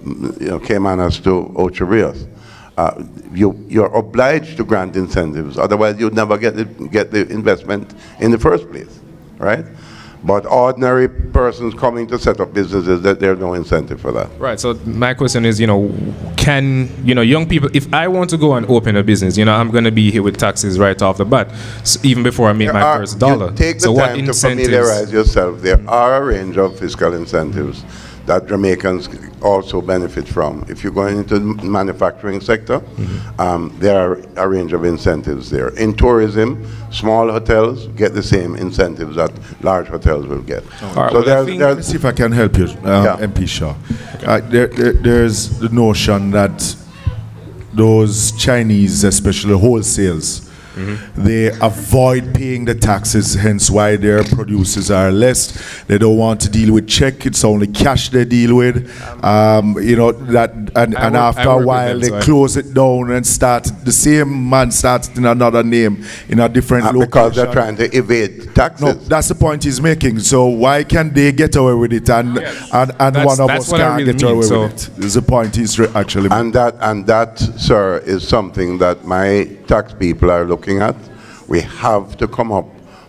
Caymanas to Ocho Rios. You're obliged to grant incentives, otherwise you'd never get the investment in the first place, right? But ordinary persons coming to set up businesses, there's no incentive for that. Right, so my question is, can, young people, if I want to go and open a business, I'm going to be here with taxes right off the bat, so even before I make my first dollar. Take the time to familiarize yourself. There are a range of fiscal incentives that Jamaicans also benefit from. If you're going into the manufacturing sector, there are a range of incentives there. In tourism, small hotels get the same incentives that large hotels will get. Right, so let me see if I can help you, MP Shaw. Okay. There's the notion that those Chinese, especially wholesales, They avoid paying the taxes, hence why their produces are less. They don't want to deal with check, it's only cash they deal with. You know, that, and after a while they close it down and start, the same man starts in another name, in a different location. Because they're trying to evade taxes. No, that's the point he's making. So why can they get away with it and one of us can't get away with it? Is the point he's actually making. And that, sir, is something that my tax people are looking at. We have to come up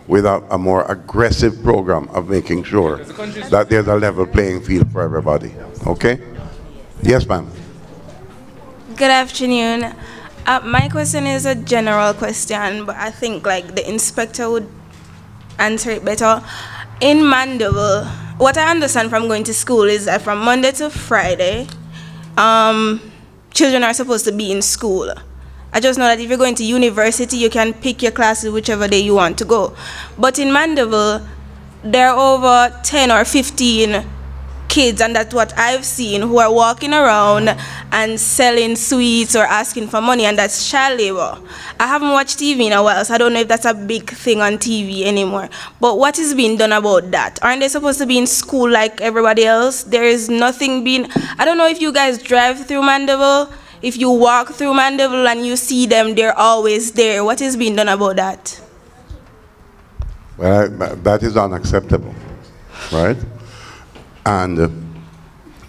with a more aggressive program of making sure that there's a level playing field for everybody. Okay? Yes, ma'am. Good afternoon. My question is a general question, but I think like the inspector would answer it better. In Mandeville, what I understand from going to school is that from Monday to Friday, children are supposed to be in school. I just know that if you're going to university, you can pick your classes whichever day you want to go. But in Mandeville, there are over 10 or 15 kids, and that's what I've seen, who are walking around and selling sweets or asking for money, and that's child labor. I haven't watched TV in a while, so I don't know if that's a big thing on TV anymore. But what is being done about that? Aren't they supposed to be in school like everybody else? There is nothing being... I don't know if you guys drive through Mandeville. If you walk through Mandeville and you see them, they're always there. What is being done about that? Well, that is unacceptable, right? And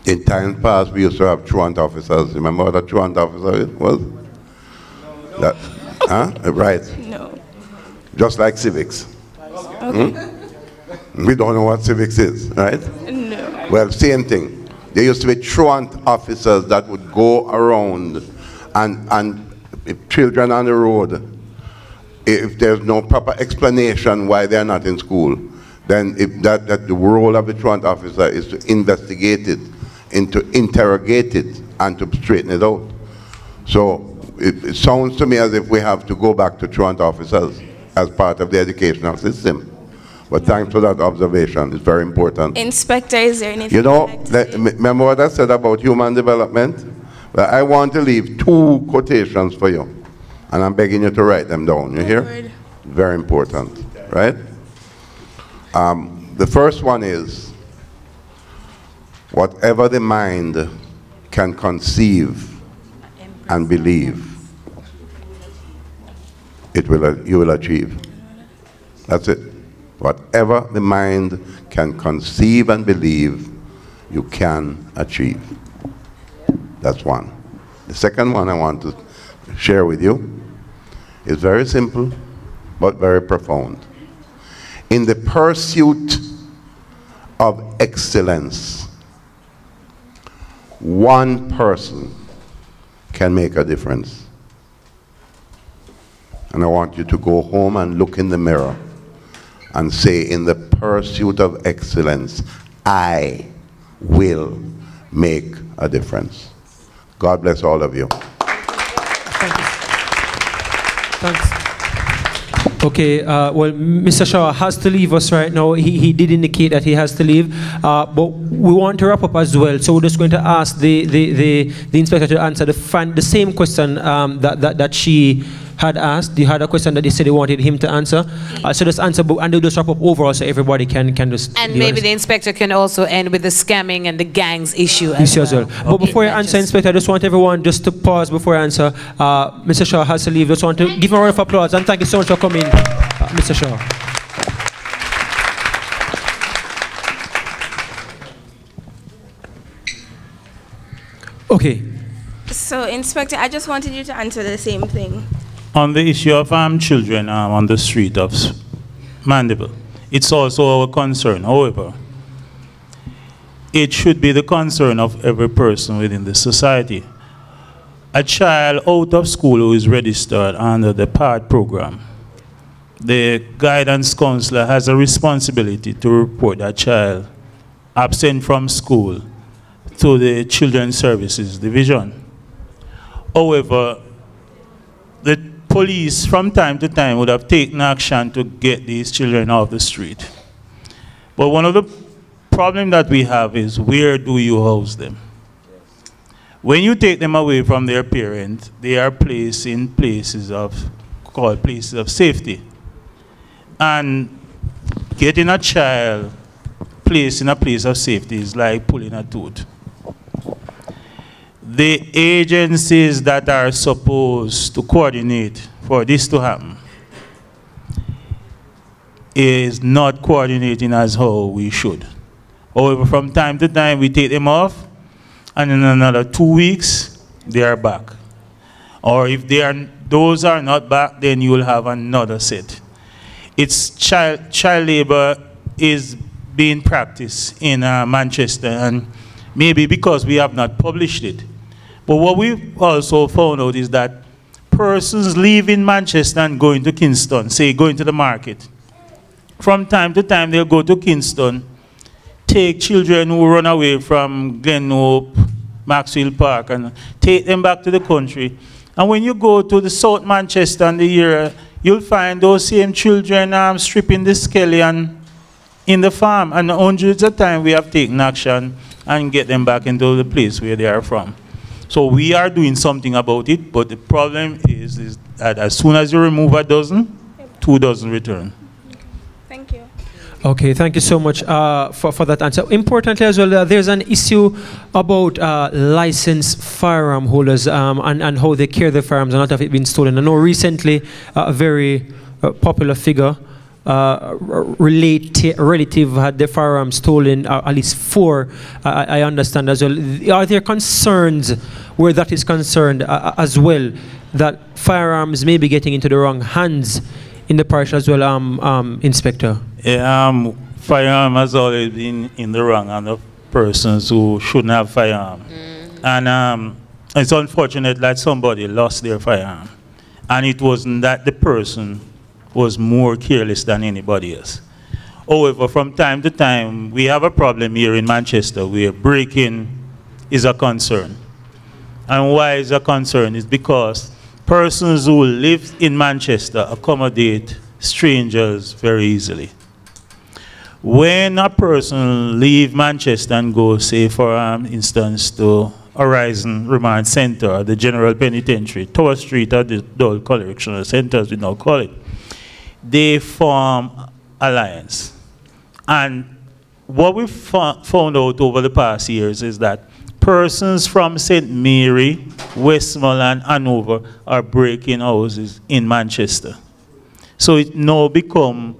in times past, we used to have truant officers. Remember what a truant officer was? That, huh? Right. No. Just like civics. Okay. We don't know what civics is, right? No. Well, same thing. There used to be truant officers that would go around and if children on the road, if there's no proper explanation why they're not in school, then if that the role of the truant officer is to investigate it, and to interrogate it, and to straighten it out. So it sounds to me as if we have to go back to truant officers as part of the educational system. But thanks for that observation. It's very important. Inspector, is there anything? You know, remember what I said about human development? Well, I want to leave 2 quotations for you. And I'm begging you to write them down. You hear? Very important, right? The first one is, whatever the mind can conceive and believe, you will achieve. That's it. Whatever the mind can conceive and believe, you can achieve. That's one. The second one I want to share with you is very simple, but very profound. In the pursuit of excellence, one person can make a difference. And I want you to go home and look in the mirror and say, in the pursuit of excellence, I will make a difference. God bless all of you. Thanks. Okay, well, Mr. Shaw has to leave us right now. He did indicate that he has to leave, but we want to wrap up as well. So we're just going to ask the inspector to answer the same question that she had asked. You had a question that they said they wanted him to answer. So just answer, and they'll just wrap up overall so everybody can just... And maybe the inspector can also end with the scamming and the gangs issue as well. But before I answer, Inspector, I just want everyone just to pause before I answer. Mr. Shaw has to leave. Just want to give him a round of applause and thank you so much for coming, Mr. Shaw. Okay. So, Inspector, I just wanted you to answer the same thing. On the issue of children on the street of Mandeville, it's also our concern. However, it should be the concern of every person within the society. A child out of school who is registered under the PAD program, the guidance counselor has a responsibility to report that child absent from school to the Children's Services Division. However, the police from time to time would have taken action to get these children off the street. But one of the problems that we have is, where do you house them? When you take them away from their parents, they are placed in places of called places of safety. And getting a child placed in a place of safety is like pulling a tooth. The agencies that are supposed to coordinate for this to happen is not coordinating as how we should. However, from time to time, we take them off, and in another 2 weeks, they are back. Or if those are not back, then you will have another set. It's child labor is being practiced in Manchester, and maybe because we have not published it. But what we've also found out is that persons leaving Manchester and going to Kingston, say going to the market, from time to time they'll go to Kingston, take children who run away from Glenhope, Maxwell Park, and take them back to the country. And when you go to the South Manchester and the area, you'll find those same children stripping the scallion in the farm. And hundreds of times we have taken action and get them back into the place where they are from. So we are doing something about it, but the problem is that as soon as you remove a dozen, 2 dozen return. Thank you. Okay, thank you so much for that answer. Importantly as well, there's an issue about licensed firearm holders and how they carry the firearms and not have it been stolen. I know recently a very popular figure, relative had the firearms stolen, at least 4, I understand as well. Are there concerns where that is concerned as well, that firearms may be getting into the wrong hands in the parish as well, Inspector? Yeah, firearm has always been in the wrong hand of persons who shouldn't have firearm. And it's unfortunate that somebody lost their firearm. And it wasn't that the person was more careless than anybody else. However, from time to time, we have a problem here in Manchester where breaking is a concern. And why is a concern? Is because persons who live in Manchester accommodate strangers very easily. When a person leaves Manchester and goes, say, for instance, to Horizon Remand Center, or the General Penitentiary, Tower Street, or the Dole Correctional Center, as we now call it, they form alliance. And what we've found out over the past years is that persons from St. Mary, Westmoreland, Hanover are breaking houses in Manchester. So it now become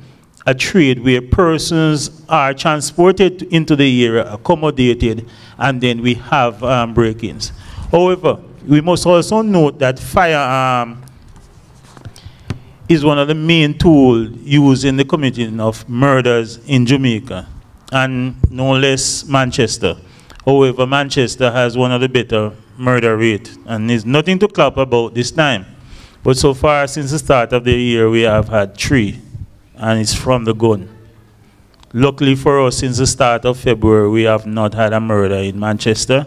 a trade where persons are transported into the area, accommodated, and then we have break-ins. However, we must also note that firearm is one of the main tools used in the committing of murders in Jamaica, and no less Manchester. However, Manchester has one of the better murder rates, and there's nothing to clap about this time. But so far, since the start of the year, we have had 3, and it's from the gun. Luckily for us, since the start of February, we have not had a murder in Manchester,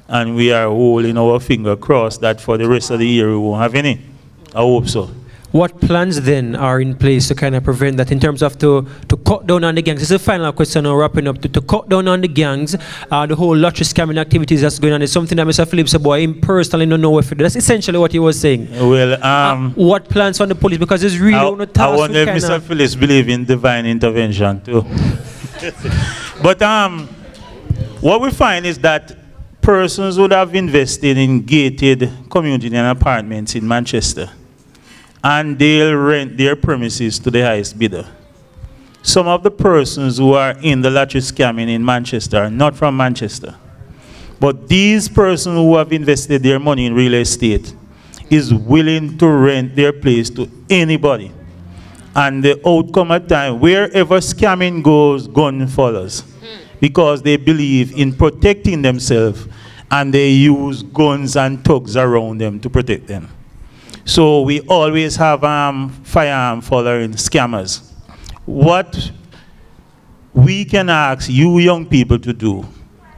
and we are holding our finger crossed that for the rest of the year we won't have any. I hope so. What plans then are in place to kind of prevent that in terms of to cut down on the gangs? This is the final question now, wrapping up. To cut down on the gangs, the whole lottery scamming activities that's going on is something that Mr. Phillips said, boy, him personally don't know what to do. That's essentially what he was saying. Well, what plans on the police? Because it's really on the task. I wonder if Mr. Phillips believes in divine intervention too. But what we find is that persons would have invested in gated community and apartments in Manchester, and they'll rent their premises to the highest bidder. Some of the persons who are in the lottery scamming in Manchester are not from Manchester. But these persons who have invested their money in real estate is willing to rent their place to anybody. And the outcome at time, wherever scamming goes, gun follows. Because they believe in protecting themselves, and they use guns and thugs around them to protect them. So we always have firearm following scammers. What we can ask you young people to do,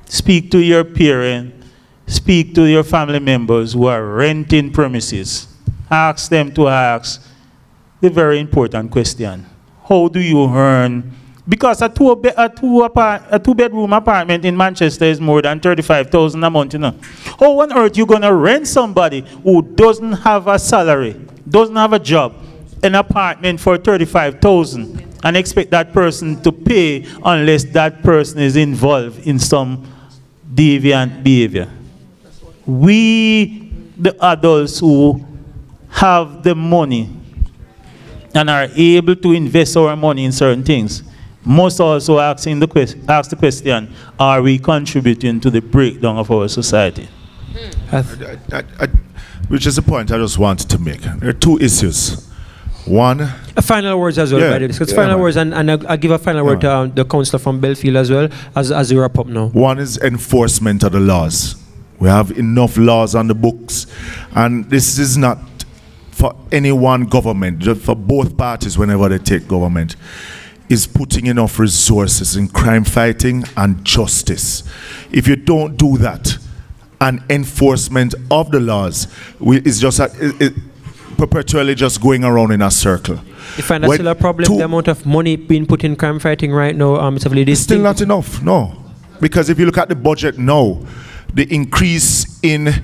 speak to your parents, speak to your family members who are renting premises. Ask them to ask the very important question. How do you earn? Because a two-bedroom apartment in Manchester is more than 35,000 a month, you know. How on earth you going to rent somebody who doesn't have a salary, doesn't have a job, an apartment for 35,000 and expect that person to pay unless that person is involved in some deviant behavior. We, the adults who have the money and are able to invest our money in certain things, must also ask the question, are we contributing to the breakdown of our society? Which is the point I just wanted to make. There are two issues. One... Final words as well, by the way. Because final words, and I'll give a final word to the councillor from Belfield as well, as we wrap up now. One is enforcement of the laws. We have enough laws on the books, and this is not for any one government, just for both parties whenever they take government, is putting enough resources in crime fighting and justice. If you don't do that, and enforcement of the laws is just perpetually just going around in a circle. You find that's still a problem, the amount of money being put in crime fighting right now, it's still not enough, no. Because if you look at the budget now, the increase in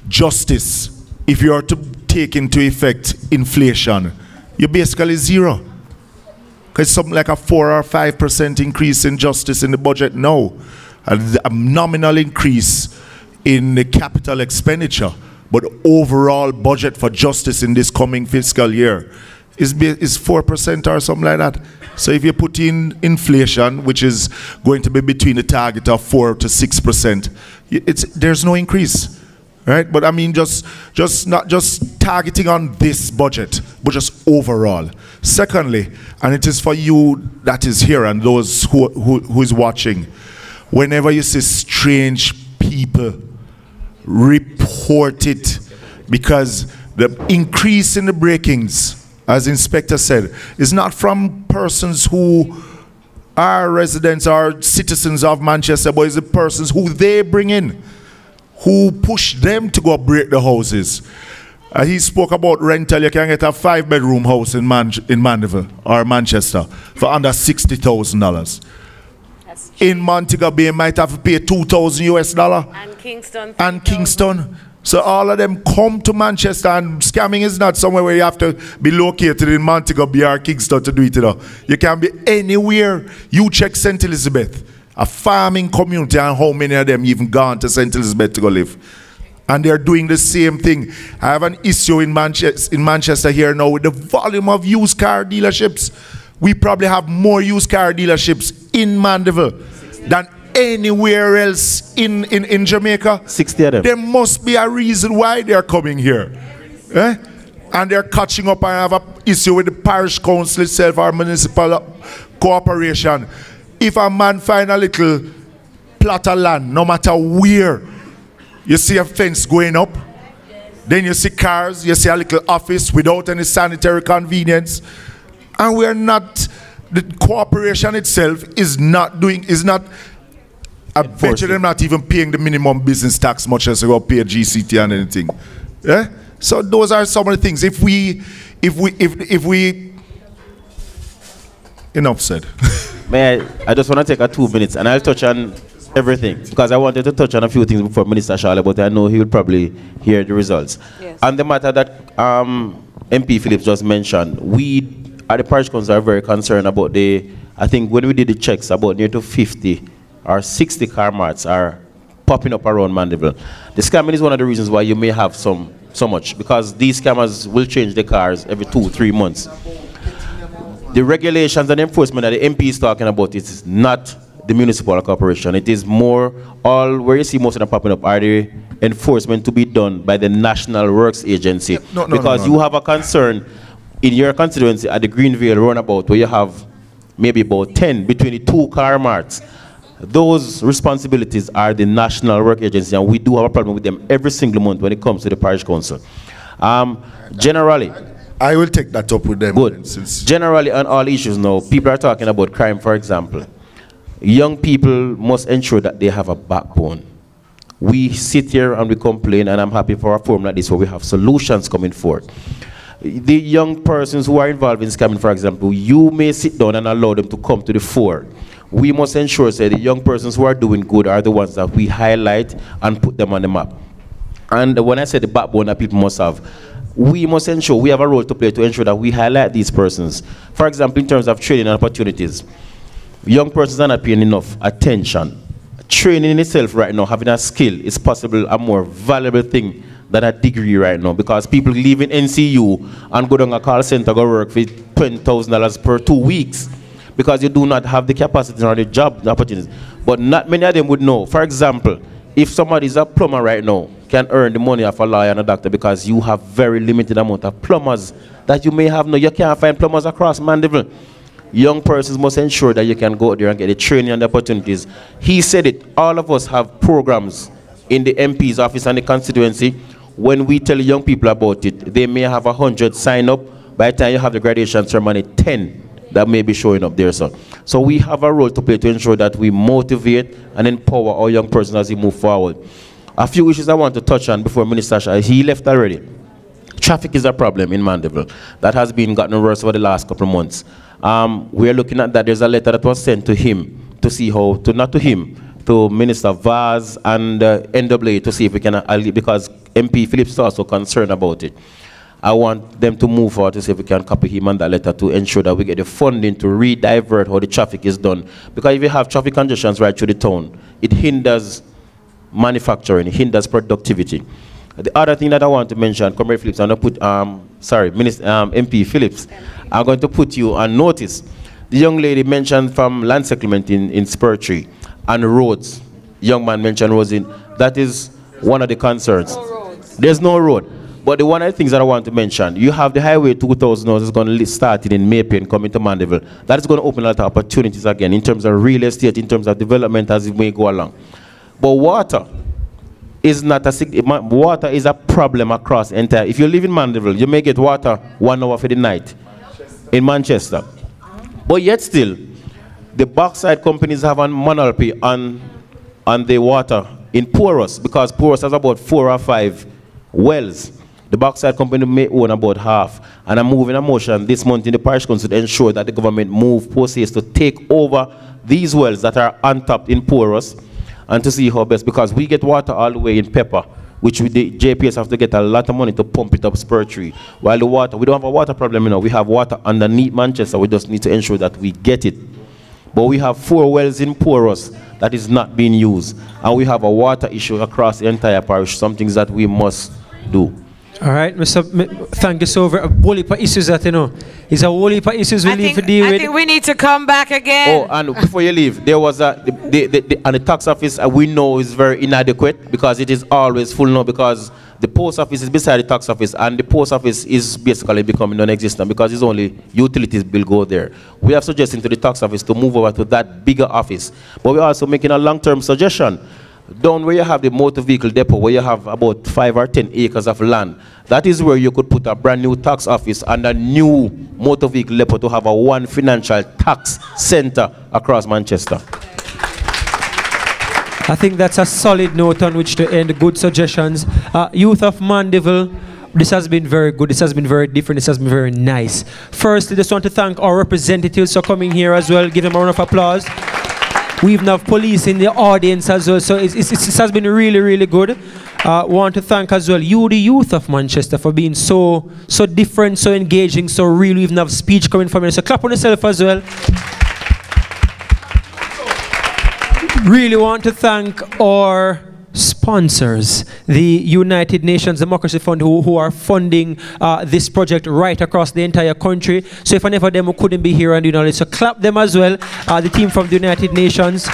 justice, if you are to take into effect inflation, you're basically zero. It's something like a 4 or 5% increase in justice in the budget now. A nominal increase in the capital expenditure, but overall budget for justice in this coming fiscal year is 4% or something like that. So if you put in inflation, which is going to be between the target of 4 to 6%, there's no increase, right? But I mean, just not just targeting on this budget, but just overall. Secondly, and it is for you that is here and those who is watching, whenever you see strange people, report it, because the increase in the break-ins, as Inspector said, is not from persons who are residents or citizens of Manchester, but it's the persons who they bring in, who push them to go break the houses. He spoke about rental. You can get a 5-bedroom house in Mandeville or Manchester for under $60,000. In Montego Bay, might have to pay $2,000 US. And Kingston. And Kingston. So all of them come to Manchester, and scamming is not somewhere where you have to be located in Montego Bay or Kingston to do it. You can be anywhere. You check St. Elizabeth, a farming community, and how many of them even gone to St. Elizabeth to go live. And they're doing the same thing. I have an issue in Manchester here now with the volume of used car dealerships. We probably have more used car dealerships in Mandeville than anywhere else in Jamaica. 60 of them. There must be a reason why they're coming here. And they're catching up. I have an issue with the parish council itself, our municipal corporation. If a man find a little plot of land, no matter where, you see a fence going up, then you see cars, you see a little office without any sanitary convenience. And we're not, the corporation itself is not, I bet you they're not even paying the minimum business tax much as they go pay a GCT and anything. Yeah? So those are some of the things. If we enough said. May I just want to take 2 minutes and I'll touch on everything, because I wanted to touch on a few things before Minister Charlotte, but I know he will probably hear the results. Yes. And the matter that MP Phillips just mentioned, we at the parish council are very concerned about I think when we did the checks, about near to 50 or 60 car marts are popping up around Mandeville. The scamming is one of the reasons why you may have so much, because these scammers will change the cars every 2-3 months. The regulations and enforcement that the MP is talking about, it is not the municipal corporation. It is more where you see most of them popping up are the enforcement to be done by the National Works Agency. Because you have a concern in your constituency at the Greenvale roundabout where you have maybe about 10 between the 2 car marts. Those responsibilities are the National Work Agency, and we do have a problem with them every single month when it comes to the parish council. Generally, I will take that up with them. Good. Generally, on all issues now, people are talking about crime, for example. Young people must ensure that they have a backbone. We sit here and we complain, and I'm happy for a forum like this where we have solutions coming forth. The young persons who are involved in scamming, for example, you may sit down and allow them to come to the fore. We must ensure that the young persons who are doing good are the ones that we highlight and put them on the map. And when I say the backbone that people must have, we must ensure we have a role to play to ensure that we highlight these persons. For example, in terms of training and opportunities, young persons are not paying enough attention. Training in itself right now, having a skill, is possible a more valuable thing than a degree right now, because people leave in NCU and go down a call center, go work for $20,000 per 2 weeks because you do not have the capacity or the job opportunities. But not many of them would know. For example, if somebody is a plumber right now, can earn the money of a lawyer and a doctor because you have very limited amount of plumbers that you may have now. You can't find plumbers across Mandeville. Young persons must ensure that you can go there and get the training and the opportunities. He said it, all of us have programs in the MP's office and the constituency. When we tell young people about it, they may have 100 sign up. By the time you have the graduation ceremony, 10 that may be showing up there, sir. So we have a role to play to ensure that we motivate and empower our young persons as we move forward. A few issues I want to touch on before Minister Shah, he left already. Traffic is a problem in Mandeville. That has been gotten worse over the last couple of months. We are looking at that. There's a letter that was sent to him to see how, not to him, to Minister Vaz and NWA to see if we can, because MP Phillips is also concerned about it. I want them to move forward to see if we can copy him on that letter to ensure that we get the funding to re-divert how the traffic is done. Because if you have traffic congestions right through the town, it hinders manufacturing, it hinders productivity. The other thing that I want to mention, Comrade Phillips, I'm going to put, MP Phillips, I'm going to put you on notice. The young lady mentioned from land settlement in Spur Tree and roads. Young man mentioned roads that is one of the concerns. There's no road. But the one of the things that I want to mention, you have the Highway 2000 now is going to start in Maypen coming to Mandeville. That is going to open a lot of opportunities again in terms of real estate, in terms of development as we may go along. But water is not water is a problem across the entire. If you live in Mandeville, you may get water 1 hour for the night in Manchester. But yet still, the bauxite companies have a monopoly on the water in Porous, because Porous has about 4 or 5 wells. The bauxite company may own about half. And I'm moving a motion this month in the parish council to ensure that the government move post to take over these wells that are untapped in Porous and to see how best, because we get water all the way in Pepper, which the JPS have to get a lot of money to pump it up Spur Tree. While the water, we don't have a water problem, you know, we have water underneath Manchester, we just need to ensure that we get it. But we have 4 wells in Porous that is not being used. And we have a water issue across the entire parish, some things that we must do. All right, thank you so very much. A whole heap of issues that, you know, it's a whole heap of issues we need to deal with. I think we need to come back again. Oh, and before you leave, there was and the tax office we know is very inadequate because it is always full now, because the post office is beside the tax office and the post office is basically becoming non-existent because it's only utilities bill go there. We are suggesting to the tax office to move over to that bigger office, but we're also making a long-term suggestion. Down where you have the motor vehicle depot, where you have about 5 or 10 acres of land, that is where you could put a brand new tax office and a new motor vehicle depot to have a one financial tax center across Manchester. I think that's a solid note on which to end. Good suggestions. Youth of Mandeville, this has been very good. This has been very different. This has been very nice. First, I just want to thank our representatives for coming here as well. Give them a round of applause. We even have police in the audience as well, so it has been really, really good. Want to thank as well you, the youth of Manchester, for being so different, so engaging, so real. We even have speech coming from you, so clap on yourself as well. Really want to thank our sponsors, the United Nations Democracy Fund, who are funding this project right across the entire country. So if any of them who couldn't be here and doing all this, so clap them as well. The team from the United Nations.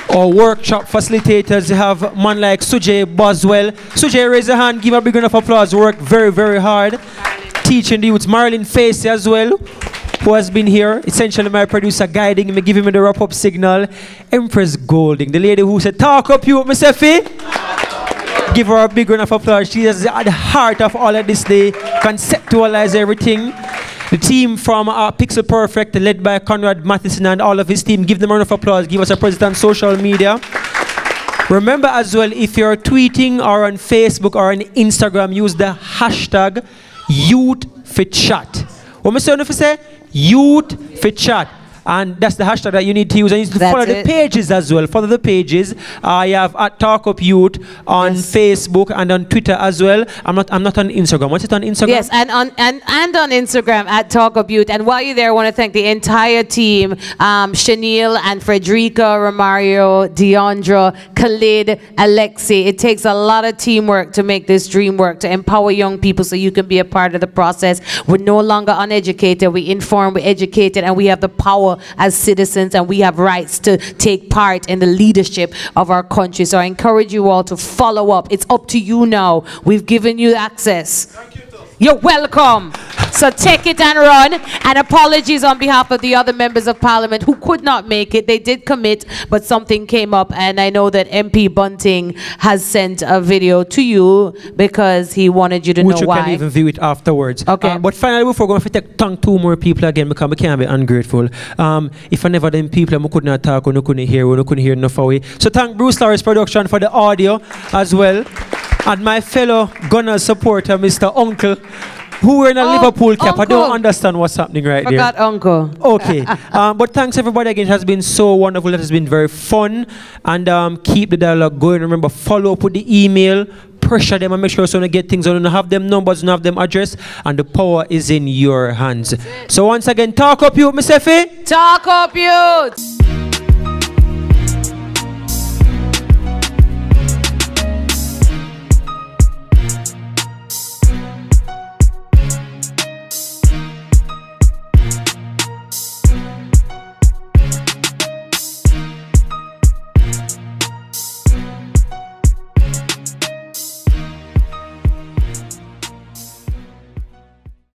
Our workshop facilitators, you have man like Sujay Boswell. Sujay, raise your hand, give a big round of applause. Work very, very hard. Teaching the youths. Marilyn Facey as well, who has been here, essentially my producer, guiding me, giving me the wrap-up signal. Empress Golding, the lady who said, talk up you, Mr. Fee. Give her a big round of applause. She is at the heart of all of this. They conceptualize everything. The team from Pixel Perfect, led by Conrad Matheson and all of his team, give them a round of applause. Give us a presence on social media. Remember as well, if you're tweeting or on Facebook or on Instagram, use the hashtag YouthFitChat. What am I saying if I say? Youth for Chat. And that's the hashtag that you need to use. And you need to follow the pages as well. Follow the pages. I have at Talk Up Youth on Facebook and on Twitter as well. I'm not on Instagram. What's it on Instagram? Yes, and on Instagram at Talk Up Youth. And while you're there, I want to thank the entire team, Shaniel and Frederica, Romario, Deandra, Khalid, Alexi. It takes a lot of teamwork to make this dream work, to empower young people so you can be a part of the process. We're no longer uneducated. We inform, we're educated, and we have the power as citizens, and we have rights to take part in the leadership of our country. So I encourage you all to follow up. It's up to you now. We've given you access. Thank you. You're welcome. So take it and run. And apologies on behalf of the other members of Parliament who could not make it. They did commit, but something came up. And I know that MP Bunting has sent a video to you because he wanted you to know why. Which you can even view it afterwards. Okay. But finally, before going to take tongue two more people again, because we can't be ungrateful. If I never them people, I could not talk, or couldn't hear, or couldn't hear enough away. So thank Bruce Lawrence Production for the audio as well. And my fellow Gunners supporter, Mr. Uncle, who we're in a Liverpool cap. Uncle. I don't understand what's happening right there. Forgot Uncle. Okay. But thanks everybody again. It has been so wonderful. It has been very fun. And keep the dialogue going. Remember, follow up with the email. Pressure them and make sure so you get things on. You have them numbers, you have them address. And the power is in your hands. So once again, Talk Up Youth, Miss Effie. Talk Up Youth.